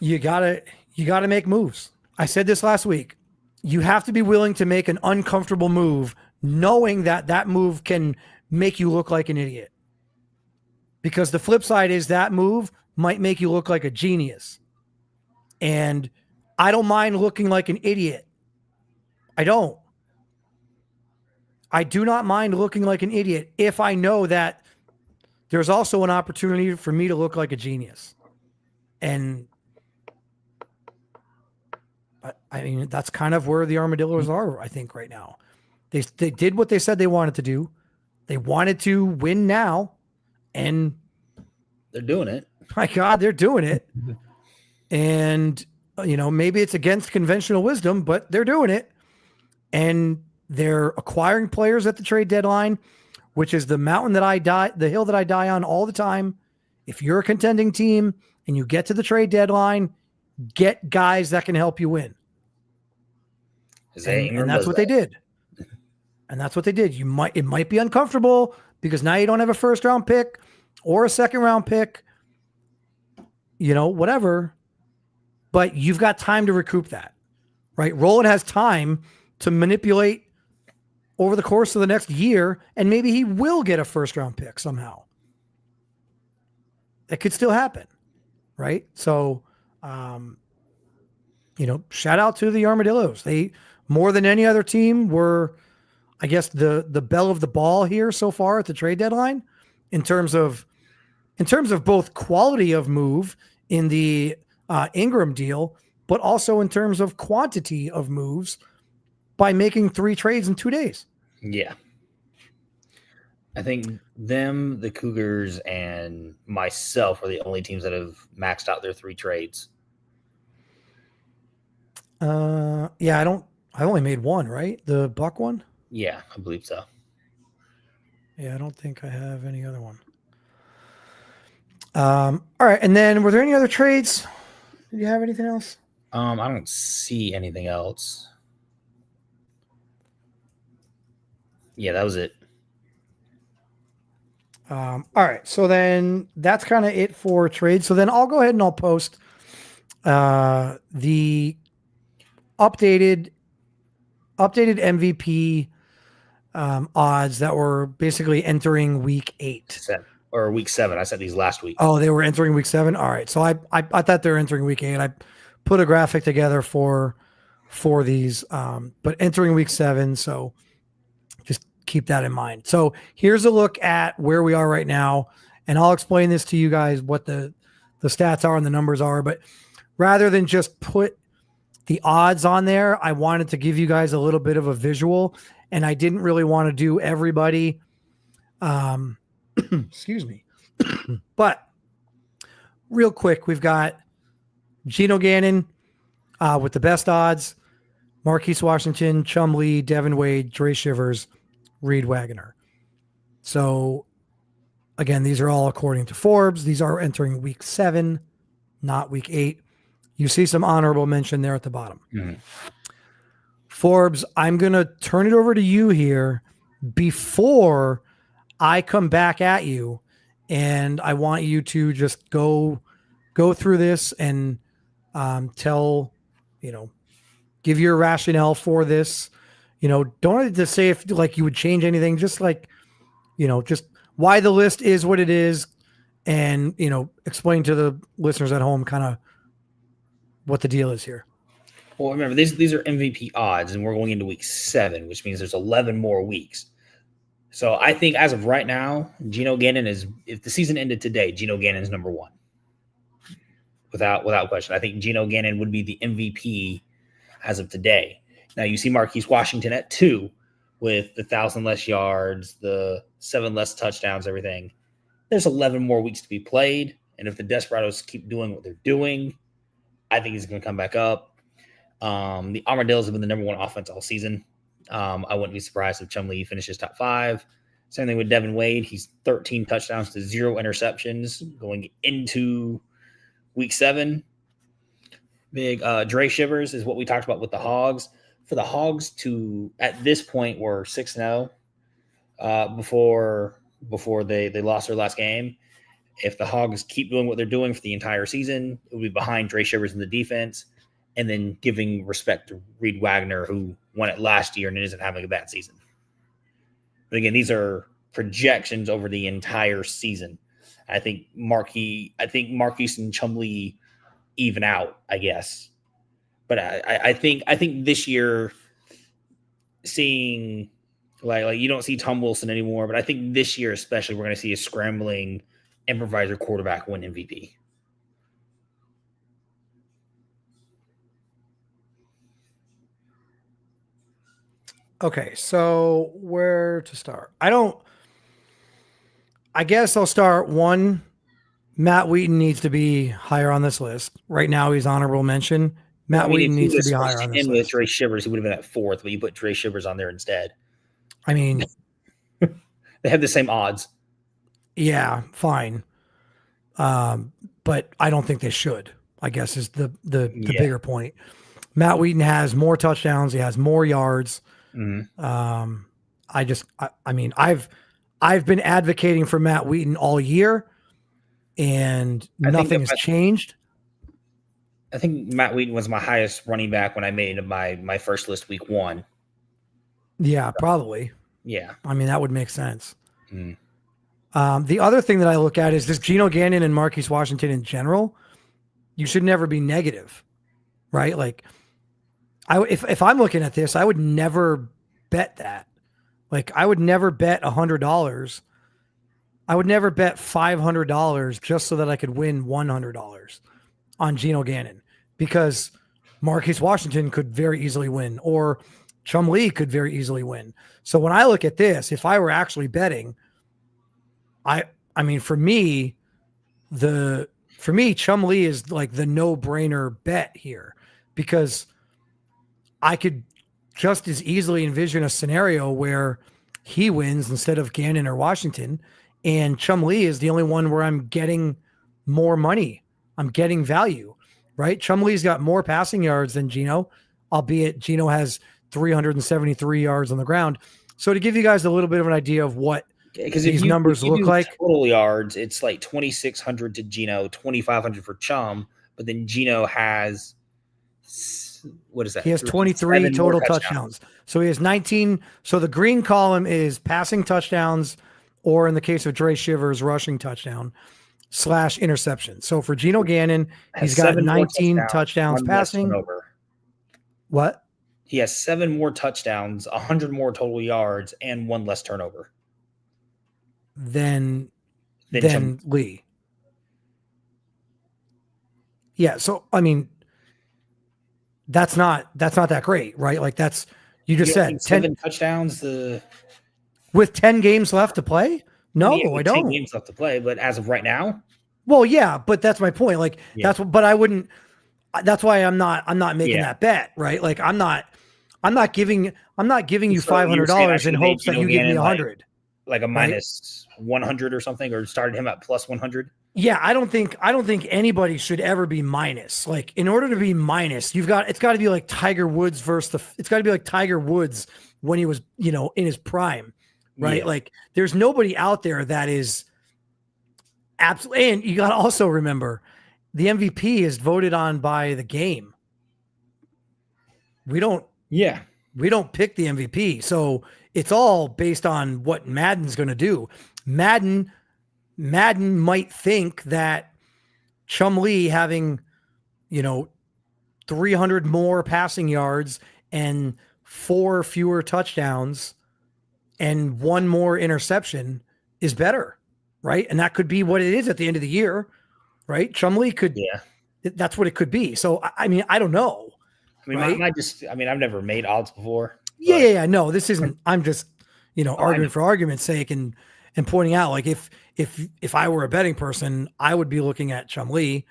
Speaker 1: you gotta make moves. I said this last week. You have to be willing to make an uncomfortable move, knowing that move can make you look like an idiot. Because the flip side is that move might make you look like a genius. And I don't mind looking like an idiot. I don't. I do not mind looking like an idiot if I know that there's also an opportunity for me to look like a genius. And I mean, that's kind of where the Armadillos are, I think, right now. They did what they said they wanted to do. They wanted to win now, and
Speaker 2: they're doing it.
Speaker 1: My God, they're doing it. And, maybe it's against conventional wisdom, but they're doing it. And they're acquiring players at the trade deadline, which is the hill that I die on all the time. If you're a contending team and you get to the trade deadline, get guys that can help you win. And that's what they did. And that's what they did. It might be uncomfortable because now you don't have a first round pick or a second round pick, whatever, but you've got time to recoup that, right? Roland has time to manipulate over the course of the next year, and maybe he will get a first round pick somehow. It could still happen, right? So, shout out to the Armadillos. They, more than any other team, were, I guess, the belle of the ball here so far at the trade deadline in terms of both quality of move in the Ingram deal, but also in terms of quantity of moves by making 3 trades in 2 days.
Speaker 2: Yeah. I think them, the Cougars, and myself are the only teams that have maxed out their 3 trades.
Speaker 1: Yeah, I only made 1, right? The Buck one?
Speaker 2: Yeah, I believe so.
Speaker 1: Yeah, I don't think I have any other one. All right. And then were there any other trades? Did you have anything else?
Speaker 2: I don't see anything else. Yeah, that was it.
Speaker 1: All right. So then that's kind of it for trade. So then I'll go ahead and I'll post the updated updated MVP odds that were basically entering week 8
Speaker 2: or week 7. I said these last week.
Speaker 1: Oh, they were entering week 7. All right. So I thought they were entering week 8. I put a graphic together for these, but entering week 7. So just keep that in mind. So here's a look at where we are right now, and I'll explain this to you guys what the stats are and the numbers are. But rather than just put the odds on there, I wanted to give you guys a little bit of a visual, and I didn't really want to do everybody. Excuse me. But real quick, we've got Geno Gannon with the best odds, Marquise Washington, Chum Lee, Devin Wade, Dre Shivers, Reed Wagner. So again, these are all according to Forbes. These are entering week 7, not week 8. You see some honorable mention there at the bottom.
Speaker 2: Mm-hmm.
Speaker 1: Forbes, I'm going to turn it over to you here before I come back at you, and I want you to just go through this and give your rationale for this. Don't have to say if like you would change anything, just like, just why the list is what it is, and explain to the listeners at home kind of what the deal is here.
Speaker 2: Well, remember, these are MVP odds, and we're going into week 7, which means there's 11 more weeks. So I think as of right now, Geno Gannon is, if the season ended today, Geno Gannon is number 1. Without question. I think Geno Gannon would be the MVP as of today. Now you see Marquise Washington at 2 with the 1,000 less yards, the 7 less touchdowns, everything. There's 11 more weeks to be played. And if the Desperados keep doing what they're doing, I think he's going to come back up. The Armadillos have been the number 1 offense all season. I wouldn't be surprised if Chum Lee finishes top 5. Same thing with Devin Wade. He's 13 touchdowns to 0 interceptions going into week 7. Big Dre Shivers is what we talked about with the Hogs. For the Hogs to, at this point, were 6-0 before they lost their last game. If the Hogs keep doing what they're doing for the entire season, it will be behind Dre Shivers in the defense, and then giving respect to Reed Wagner, who won it last year and isn't having a bad season. But again, these are projections over the entire season. I think Marquise and Chum Lee even out, I guess. But I think this year, seeing like you don't see Tom Wilson anymore, but I think this year especially we're going to see a scrambling improviser quarterback win MVP.
Speaker 1: Okay, so where to start? I guess I'll start one. Matt Wheaton needs to be higher on this list. Right now, he's honorable mention. Matt Wheaton needs to be higher on this list.
Speaker 2: Dre Shivers, he would have been at 4th, but you put Dre Shivers on there instead.
Speaker 1: I mean,
Speaker 2: they have the same odds.
Speaker 1: Yeah, fine. But I don't think they should, I guess, is the bigger point. Matt Wheaton has more touchdowns. He has more yards.
Speaker 2: Mm-hmm.
Speaker 1: I mean, I've been advocating for Matt Wheaton all year, and nothing has changed.
Speaker 2: I think Matt Wheaton was my highest running back when I made my first list week 1.
Speaker 1: Yeah, probably.
Speaker 2: Yeah.
Speaker 1: I mean, that would make sense.
Speaker 2: Mm.
Speaker 1: The other thing that I look at is this Geno Gannon and Marquise Washington in general. You should never be negative, right? Like, if I'm looking at this, I would never bet that. Like, I would never bet $100. I would never bet $500 just so that I could win $100 on Geno Gannon, because Marquise Washington could very easily win, or Chum Lee could very easily win. So when I look at this, if I were actually betting, I mean, for me, Chum Lee is like the no-brainer bet here, because I could just as easily envision a scenario where he wins instead of Gannon or Washington, and Chum Lee is the only one where I'm getting more money. I'm getting value, right? Chum Lee's got more passing yards than Geno, albeit Geno has 373 yards on the ground. So to give you guys a little bit of an idea of what these numbers look like.
Speaker 2: Total yards, it's like 2,600 to Geno, 2,500 for Chum, but then Geno has what is that?
Speaker 1: He has 23
Speaker 2: 7 more
Speaker 1: total touchdowns. So he has 19. So the green column is passing touchdowns, or in the case of Dre Shivers, rushing touchdown / interception. So for Geno Gannon, he's got 19 touchdowns passing. What?
Speaker 2: He has 7 more touchdowns, 100 more total yards, and 1 less turnover
Speaker 1: than Lee. Yeah. So, I mean, that's not that great, right? Like you just said
Speaker 2: 7 touchdowns
Speaker 1: with 10 games left to play. No, I don't.
Speaker 2: 10 games left to play, but as of right now,
Speaker 1: well, yeah, but that's my point. Like but I wouldn't. That's why I'm not making that bet, right? Like I'm not giving you $500 in hopes that you give me 100,
Speaker 2: like a minus 100 or something, or started him at plus 100.
Speaker 1: Yeah, I don't think anybody should ever be minus. Like, in order to be minus, it's got to be like Tiger Woods it's got to be like Tiger Woods when he was, in his prime, right? Yeah. Like, there's nobody out there that is absolutely. And you got to also remember, the MVP is voted on by the game. We don't pick the MVP, so it's all based on what Madden's going to do. Madden might think that Chumlee having, 300 more passing yards and 4 fewer touchdowns and 1 more interception is better, right? And that could be what it is at the end of the year, right? Chumlee could, that's what it could be. So, I mean, I don't know.
Speaker 2: I mean, right? I've never made odds before.
Speaker 1: Yeah. No, this isn't, I'm just, arguing for argument's sake and pointing out, like, if I were a betting person, I would be looking at Chumlee.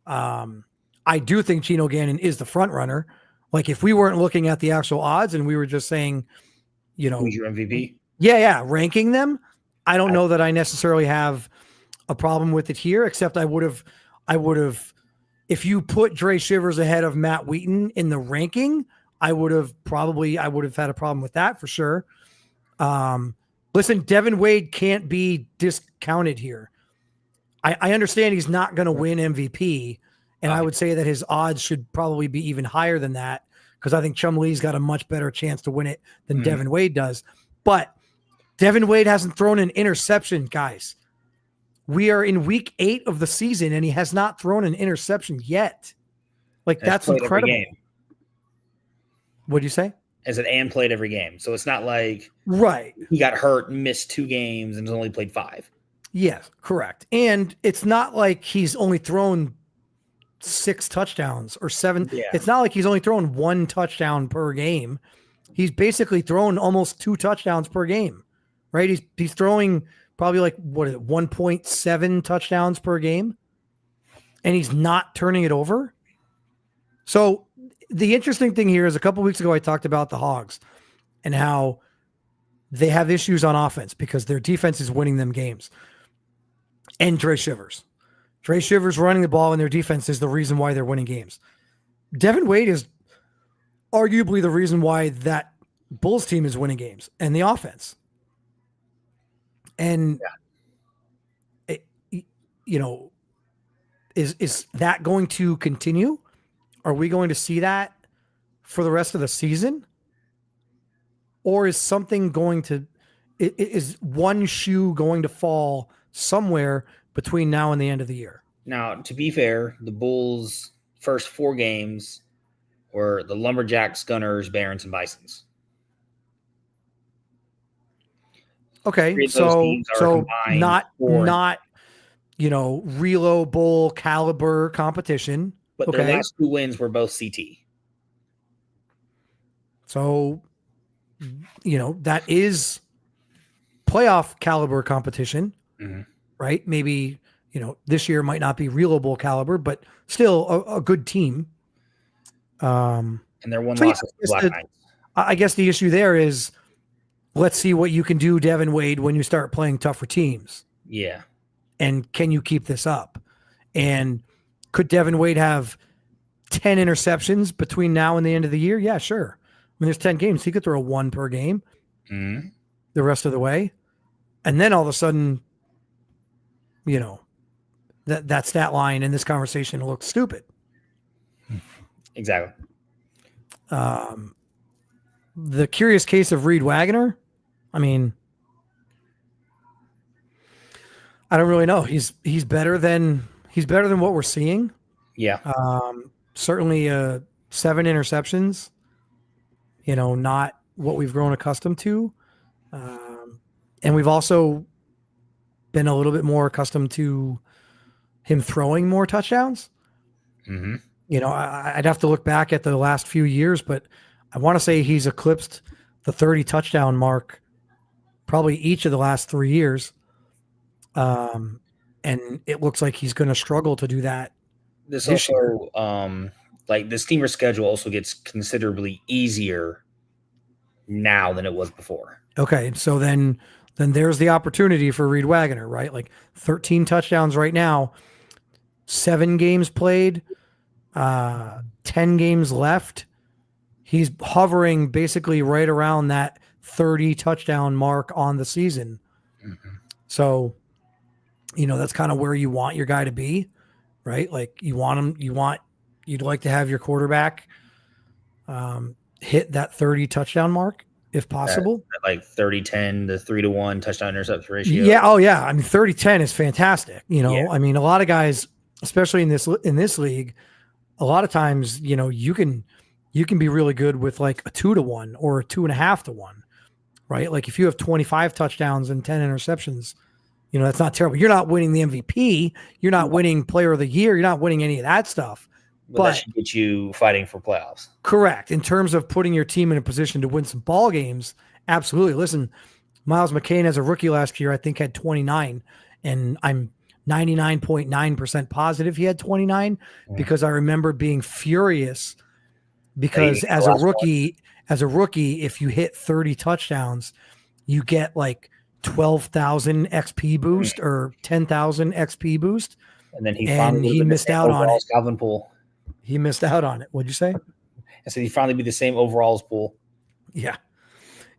Speaker 1: I do think Geno Gannon is the front runner. Like, if we weren't looking at the actual odds and we were just saying,
Speaker 2: who's your MVP?
Speaker 1: Yeah, ranking them, I don't know that I necessarily have a problem with it here, except I would have, if you put Dre Shivers ahead of Matt Wheaton in the ranking, I would have had a problem with that for sure. Listen, Devin Wade can't be discounted here. I understand he's not going to win MVP, and I would say that his odds should probably be even higher than that, because I think Chumlee's got a much better chance to win it than Devin Wade does. But Devin Wade hasn't thrown an interception, guys. We are in week 8 of the season, and he has not thrown an interception yet. Like, that's incredible. What'd you say?
Speaker 2: As an and played every game. So it's not like
Speaker 1: he
Speaker 2: got hurt and missed 2 games and has only played 5.
Speaker 1: Yes, correct. And it's not like he's only thrown 6 touchdowns or 7. Yeah. It's not like he's only thrown 1 touchdown per game. He's basically thrown almost 2 touchdowns per game, right? He's throwing probably like 1.7 touchdowns per game, and he's not turning it over. So the interesting thing here is, a couple weeks ago I talked about the Hogs and how they have issues on offense because their defense is winning them games. And Dre Shivers running the ball, and their defense is the reason why they're winning games. Devin Wade is arguably the reason why that Bulls team is winning games, and the offense. And is that going to continue? Are we going to see that for the rest of the season? Or is is one shoe going to fall somewhere between now and the end of the year?
Speaker 2: Now, to be fair, the Bulls' first 4 games were the Lumberjacks, Gunners, Barons, and Bisons.
Speaker 1: Okay, so not Relo Bowl caliber competition.
Speaker 2: But their last 2 wins were both CT.
Speaker 1: So, that is playoff caliber competition, right? Maybe, this year might not be Relo Bowl caliber, but still a good team.
Speaker 2: And their one loss is the Black Knights.
Speaker 1: I guess the issue there is, let's see what you can do, Devin Wade, when you start playing tougher teams.
Speaker 2: Yeah.
Speaker 1: And can you keep this up? And could Devin Wade have 10 interceptions between now and the end of the year? Yeah, sure. I mean, there's 10 games. He could throw 1 per game the rest of the way. And then all of a sudden, that stat line in this conversation looks stupid.
Speaker 2: Exactly.
Speaker 1: The curious case of Reed Wagner, I mean, I don't really know. He's better than what we're seeing.
Speaker 2: Yeah.
Speaker 1: Certainly 7 interceptions, not what we've grown accustomed to. And we've also been a little bit more accustomed to him throwing more touchdowns.
Speaker 2: Mm-hmm.
Speaker 1: I'd have to look back at the last few years, but I want to say he's eclipsed the 30 touchdown mark probably each of the last 3 years. And it looks like he's going to struggle to do that.
Speaker 2: This also, like the Steamer schedule also gets considerably easier now than it was before.
Speaker 1: Okay, so then there's the opportunity for Reed Wagner, right? Like 13 touchdowns right now, 7 games played, 10 games left. He's hovering basically right around that 30 touchdown mark on the season.
Speaker 2: Mm-hmm.
Speaker 1: So, that's kind of where you want your guy to be, right? Like you'd like to have your quarterback hit that 30 touchdown mark if possible.
Speaker 2: That like 30-10, the 3-1 touchdown interception ratio.
Speaker 1: Yeah. Oh yeah. I mean, 30-10 is fantastic.
Speaker 2: Yeah.
Speaker 1: I mean, a lot of guys, especially in this league, a lot of times, you can be really good with like a 2-1 or a 2.5-1, right? Like if you have 25 touchdowns and 10 interceptions, that's not terrible. You're not winning the MVP. You're not winning player of the year. You're not winning any of that stuff.
Speaker 2: But that should get you fighting for playoffs.
Speaker 1: Correct. In terms of putting your team in a position to win some ball games, absolutely. Listen, Miles McCain as a rookie last year, I think had 29, and I'm 99.9% positive he had 29 because I remember being furious because as a rookie, if you hit 30 touchdowns, you get like 12,000 XP boost or 10,000 XP boost.
Speaker 2: And then he
Speaker 1: missed out on it.
Speaker 2: Calvin Poole.
Speaker 1: He missed out on it. What'd you say?
Speaker 2: I said he'd finally be the same overall as Poole.
Speaker 1: Yeah.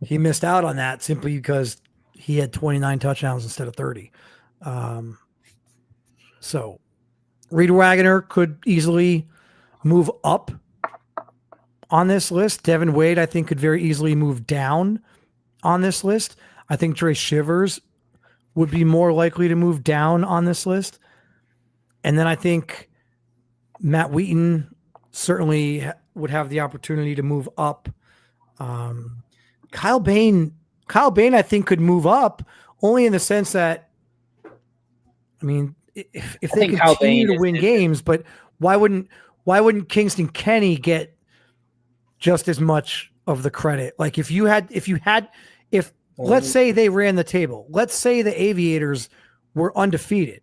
Speaker 1: He missed out on that simply because he had 29 touchdowns instead of 30. So Reed Wagner could easily move up on this list. Devin Wade, I think, could very easily move down on this list. I think Dre Shivers would be more likely to move down on this list. And then I think Matt Wheaton certainly would have the opportunity to move up. Kyle Bain, I think, could move up only in the sense that, I mean, if they continue to win games, but why wouldn't Kingston Kenny get just as much of the credit? Like if let's say they ran the table, let's say the Aviators were undefeated.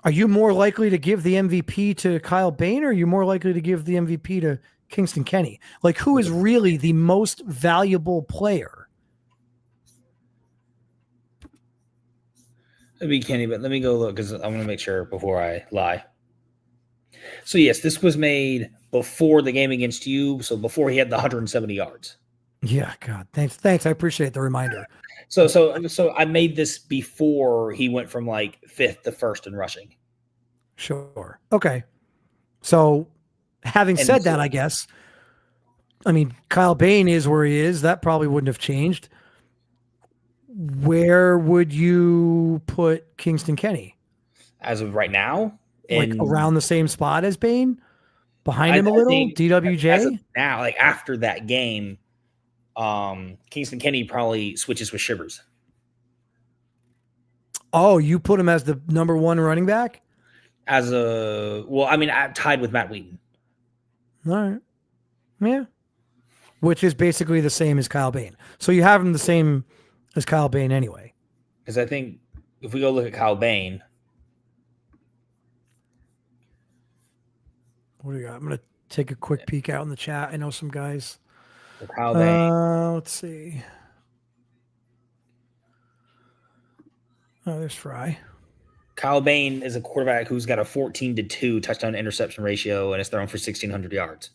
Speaker 1: Are you more likely to give the MVP to Kyle Bain, or are you more likely to give the MVP to Kingston Kenny? Like, who is really the most valuable player?
Speaker 2: It'd be Kenny, but let me go look because I want to make sure before I lie. So yes, this was made before the game against you, so before he had the 170 yards.
Speaker 1: Yeah, God, thanks. I appreciate the reminder.
Speaker 2: So I made this before he went from like 5th to 1st in rushing.
Speaker 1: Sure. Okay. So having said that, I guess, I mean, Kyle Bain is where he is. That probably wouldn't have changed. Where would you put Kingston Kenny?
Speaker 2: As of right now?
Speaker 1: Like around the same spot as Bain? Behind him a little? DWJ?
Speaker 2: As of now, like after that game, Kingston Kenny probably switches with Shivers.
Speaker 1: Oh, you put him as the number 1 running back?
Speaker 2: I'm tied with Matt Wheaton.
Speaker 1: All right. Yeah. Which is basically the same as Kyle Bain. So you have him the same as Kyle Bain anyway.
Speaker 2: Because I think if we go look at Kyle Bain.
Speaker 1: What do you got? I'm going to take a quick peek out in the chat. I know some guys.
Speaker 2: Kyle Bain.
Speaker 1: Let's see. Oh, there's Fry.
Speaker 2: Kyle Bain is a quarterback who's got a 14-2 touchdown interception ratio and is thrown for 1,600 yards.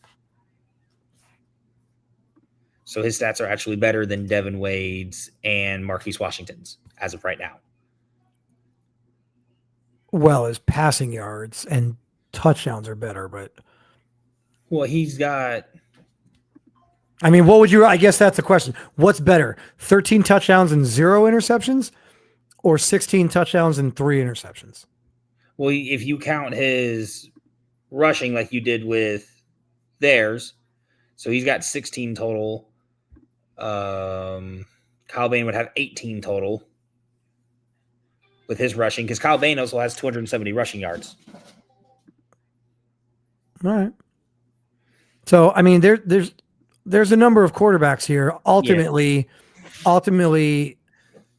Speaker 2: So his stats are actually better than Devin Wade's and Marquise Washington's as of right now.
Speaker 1: Well, his passing yards and touchdowns are better, but
Speaker 2: well, he's got
Speaker 1: I mean, what would you? I guess that's the question. What's better, 13 touchdowns and 0 interceptions, or 16 touchdowns and 3 interceptions?
Speaker 2: Well, if you count his rushing like you did with theirs, so he's got 16 total. Kyle Bain would have 18 total with his rushing because Kyle Bain also has 270 rushing yards.
Speaker 1: All right. So I mean, there's a number of quarterbacks here. Ultimately,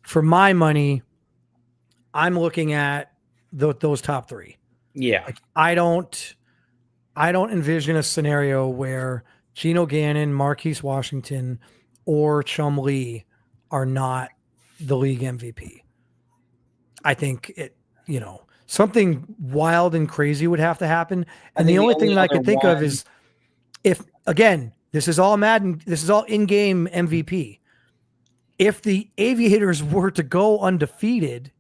Speaker 1: for my money, I'm looking at those top 3.
Speaker 2: Yeah.
Speaker 1: Like, I don't envision a scenario where Geno Gannon, Marquise Washington, or Chum Lee are not the league MVP. I think something wild and crazy would have to happen. And the only thing that I could think of is if, again, this is all Madden, this is all in-game MVP. If the Aviators were to go undefeated,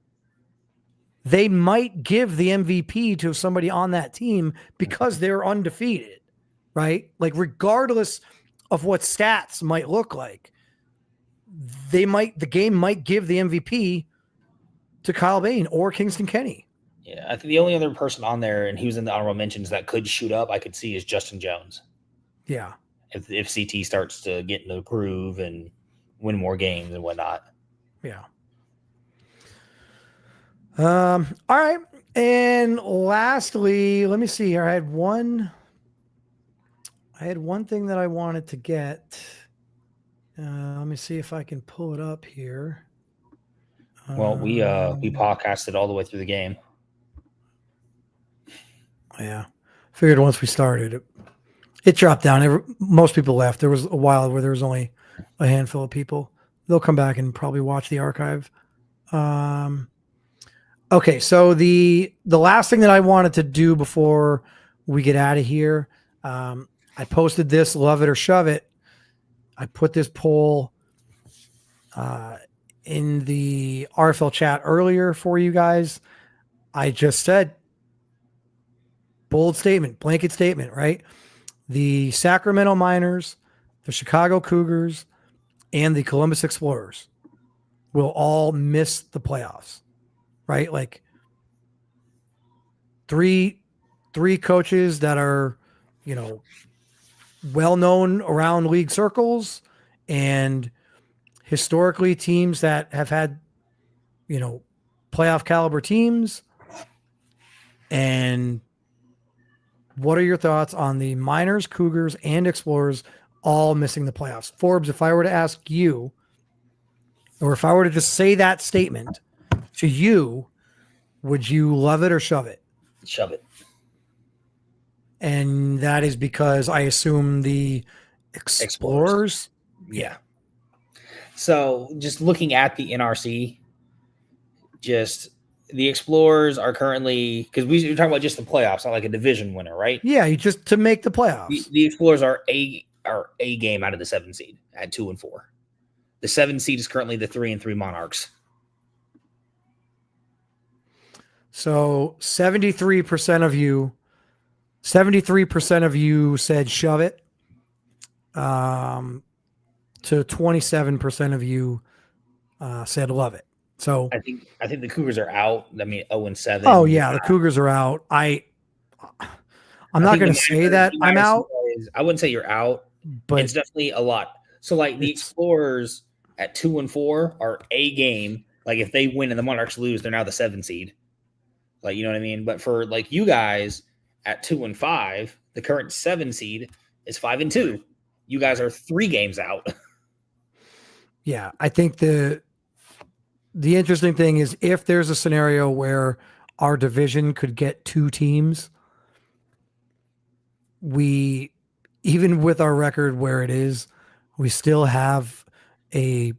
Speaker 1: they might give the MVP to somebody on that team because they're undefeated, right? Like, regardless of what stats might look like, the game might give the MVP to Kyle Bain or Kingston Kenny.
Speaker 2: Yeah, I think the only other person on there, and he was in the honorable mentions, that could shoot up, I could see, is Justin Jones.
Speaker 1: Yeah.
Speaker 2: If CT starts to get in the groove and win more games and whatnot.
Speaker 1: Yeah. All right. And lastly, let me see here. I had one thing that I wanted to get. Let me see if I can pull it up here.
Speaker 2: Well, we podcasted all the way through the game.
Speaker 1: Yeah. Figured once we started, it dropped down. Most people left. There was a while where there was only a handful of people. They'll come back and probably watch the archive. Okay, so the last thing that I wanted to do before we get out of here, I posted this, love it or shove it. I put this poll in the RFL chat earlier for you guys. I just said, bold statement, blanket statement, right? The Sacramento Miners, the Chicago Cougars, and the Columbus Explorers will all miss the playoffs, right? Like, three coaches that are, well known around league circles, and historically teams that have had, playoff caliber teams. And what are your thoughts on the Miners, Cougars, and Explorers all missing the playoffs? Forbes, if I were to ask you, or if I were to just say that statement to you, would you love it or shove it?
Speaker 2: Shove it.
Speaker 1: And that is because I assume the Explorers.
Speaker 2: Yeah. So just looking at the NRC, just the Explorers are currently, because we're talking about just the playoffs, not like a division winner, right?
Speaker 1: Yeah, you just to make the playoffs.
Speaker 2: The Explorers are a game out of the 7 seed at 2-4. The 7 seed is currently the 3-3 Monarchs.
Speaker 1: So 73% of you said shove it. To 27% of you said love it. So
Speaker 2: I think the Cougars are out. I mean, 0-7.
Speaker 1: Oh yeah, the Cougars are out. I'm not going to say that I'm out.
Speaker 2: I wouldn't say you're out, but it's definitely a lot. So like the Explorers at 2-4 are a game. Like if they win and the Monarchs lose, they're now the 7 seed. Like, you know what I mean? But for like you guys at 2-5, the current 7 seed is 5-2. You guys are 3 games out.
Speaker 1: Yeah, I think the interesting thing is if there's a scenario where our division could get 2 teams, we, even with our record where it is, we still have a,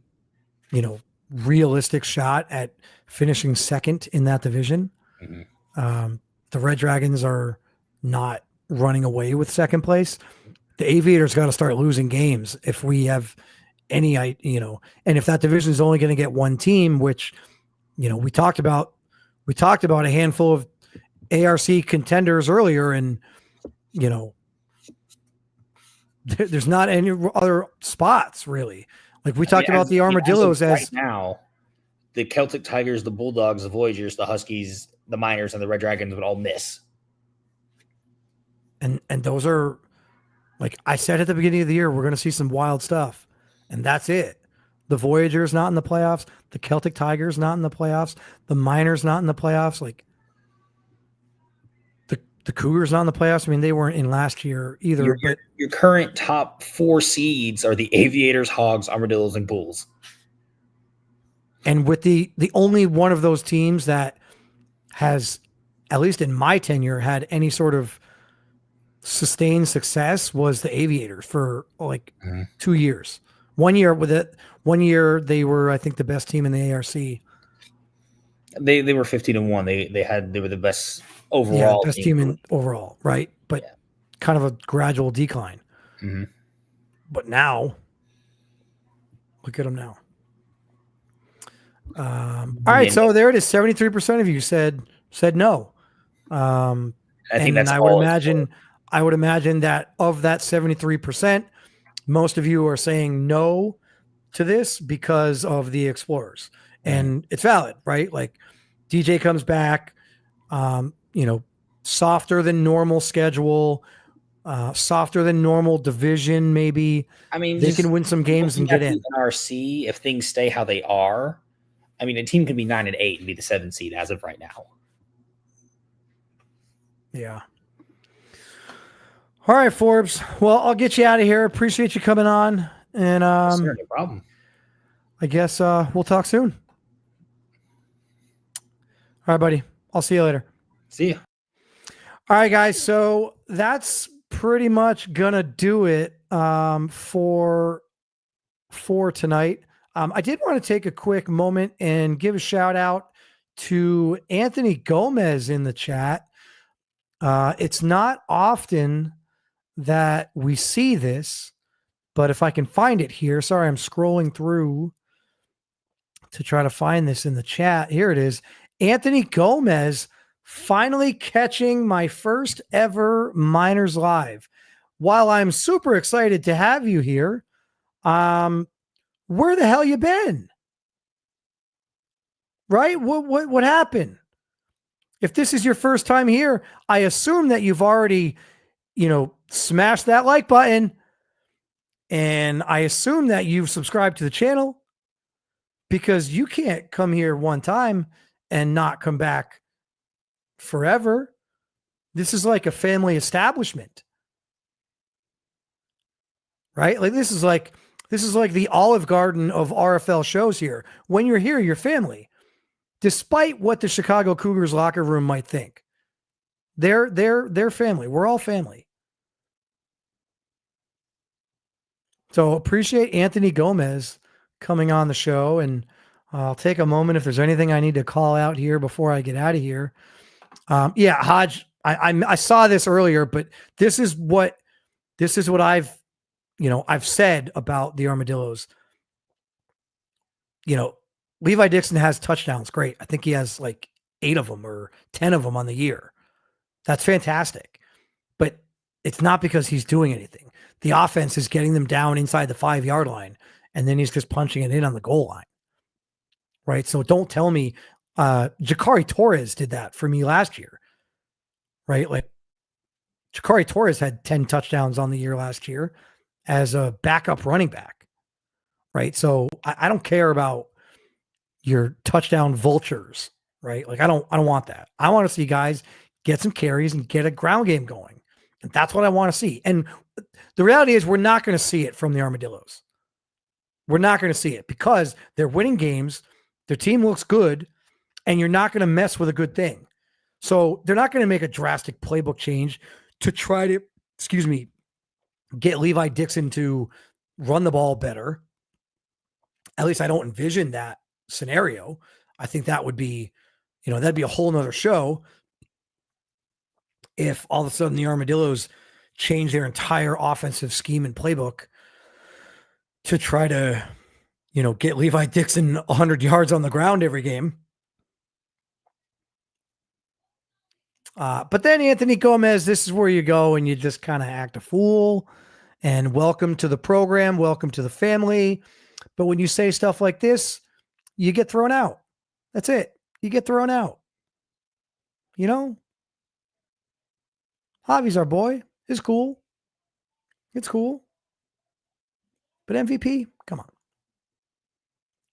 Speaker 1: realistic shot at finishing second in that division. Mm-hmm. The Red Dragons are not running away with second place. The Aviators got to start losing games if we have any, and if that division is only going to get 1 team, which, we talked about a handful of ARC contenders earlier, and, there's not any other spots really. Like we talked about the
Speaker 2: as
Speaker 1: Armadillos
Speaker 2: of right
Speaker 1: as
Speaker 2: now, the Celtic Tigers, the Bulldogs, the Voyagers, the Huskies, the Miners, and the Red Dragons would all miss.
Speaker 1: and those are, like I said at the beginning of the year, we're going to see some wild stuff, and that's it. The Voyagers not in the playoffs, the Celtic Tigers not in the playoffs, the Miners not in the playoffs. Like the Cougars not in the playoffs. I mean, they weren't in last year either. But
Speaker 2: Your current top 4 seeds are the Aviators, Hogs, Armadillos, and Bulls.
Speaker 1: And with the only one of those teams that has, at least in my tenure, had any sort of sustained success was the Aviators for like 2 years. 1 year with it. 1 year they were, I think, the best team in the ARC.
Speaker 2: They were 15-1. They were the best overall.
Speaker 1: Yeah, best team in overall, right? But kind of a gradual decline.
Speaker 2: Mm-hmm.
Speaker 1: But now, look at them now. All right, so there it is. 73% of you said no.
Speaker 2: I think
Speaker 1: and
Speaker 2: that's
Speaker 1: I would imagine that of that 73%, most of you are saying no to this because of the Explorers. And it's valid, right? Like DJ comes back, softer than normal schedule, softer than normal division, maybe.
Speaker 2: I mean,
Speaker 1: they can win some games and get in.
Speaker 2: NRC, if things stay how they are, I mean, a team can be 9-8 and be the 7th seed as of right now.
Speaker 1: Yeah. All right, Forbes. Well, I'll get you out of here. Appreciate you coming on. And
Speaker 2: sure, no problem.
Speaker 1: I guess we'll talk soon. All right, buddy. I'll see you later.
Speaker 2: See ya.
Speaker 1: All right, guys. So that's pretty much gonna do it for tonight. I did want to take a quick moment and give a shout out to Anthony Gomez in the chat. It's not often that we see this, but if I can find it here, sorry, I'm scrolling through to try to find this in the chat. Here it is. Anthony Gomez finally catching my first ever Miners Live. While I'm super excited to have you here, where the hell you been? Right? What happened? If this is your first time here, I assume that you've already, smashed that like button. And I assume that you've subscribed to the channel, because you can't come here one time and not come back forever. This is like a family establishment, right? Like this is like the Olive Garden of RFL shows here. When you're here, you're family, despite what the Chicago Cougars locker room might think. They're family. We're all family. So appreciate Anthony Gomez coming on the show, and I'll take a moment if there's anything I need to call out here before I get out of here. Hodge, I saw this earlier, but this is what I've said about the Armadillos. Levi Dixon has touchdowns. Great. I think he has like 8 of them or 10 of them on the year. That's fantastic. But it's not because he's doing anything. The offense is getting them down inside the 5-yard line, and then he's just punching it in on the goal line. Right. So don't tell me Jacari Torres did that for me last year. Right. Like Jacari Torres had 10 touchdowns on the year last year as a backup running back. Right. So I don't care about your touchdown vultures. Right. Like I don't want that. I want to see guys get some carries and get a ground game going. And that's what I want to see. And the reality is we're not going to see it from the Armadillos. We're not going to see it because they're winning games. Their team looks good, and you're not going to mess with a good thing. So they're not going to make a drastic playbook change to try to, get Levi Dixon to run the ball better. At least I don't envision that scenario. I think that would be, that'd be a whole nother show if all of a sudden the Armadillos change their entire offensive scheme and playbook to try to, get Levi Dixon 100 yards on the ground every game. But then Anthony Gomez, this is where you go and you just kind of act a fool and welcome to the program, welcome to the family. But when you say stuff like this, you get thrown out. That's it. You get thrown out. You know? Javi's our boy. It's cool. It's cool. But MVP, come on.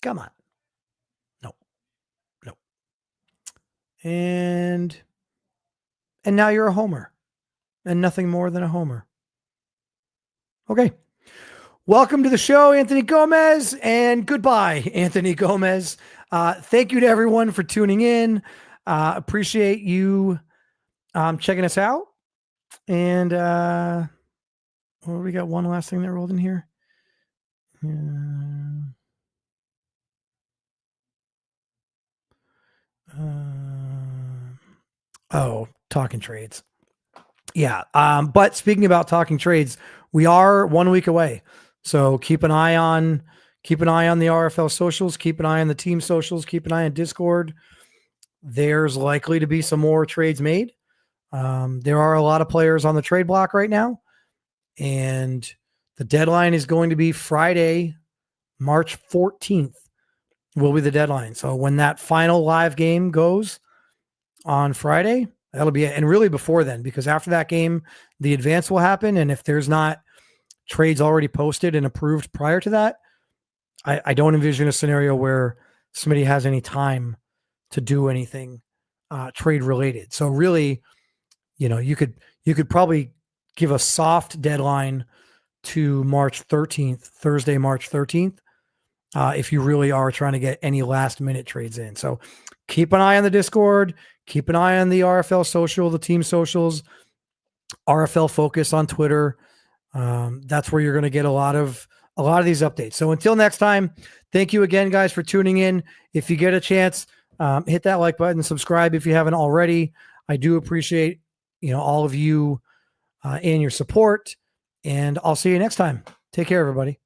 Speaker 1: Come on. No. No. And now you're a homer. And nothing more than a homer. Okay. Welcome to the show, Anthony Gomez, and goodbye, Anthony Gomez. Thank you to everyone for tuning in. Appreciate you checking us out. And we got one last thing that rolled in here. Talking trades. Yeah. But speaking about talking trades, we are 1 week away. So keep an eye on the RFL socials, keep an eye on the team socials, keep an eye on Discord. There's likely to be some more trades made. There are a lot of players on the trade block right now, and the deadline is going to be Friday, March 14th will be the deadline. So when that final live game goes on Friday, that'll be it. And really before then, because after that game, the advance will happen. And if there's not trades already posted and approved prior to that, I don't envision a scenario where somebody has any time to do anything trade related. So really, you could probably give a soft deadline to March 13th, Thursday, March 13th, if you really are trying to get any last minute trades in. So keep an eye on the Discord, keep an eye on the RFL social, the team socials, RFL Focus on Twitter. That's where you're going to get a lot of these updates. So until next time, thank you again, guys, for tuning in. If you get a chance, hit that like button, subscribe if you haven't already. I do appreciate, all of you and your support, and I'll see you next time. Take care, everybody.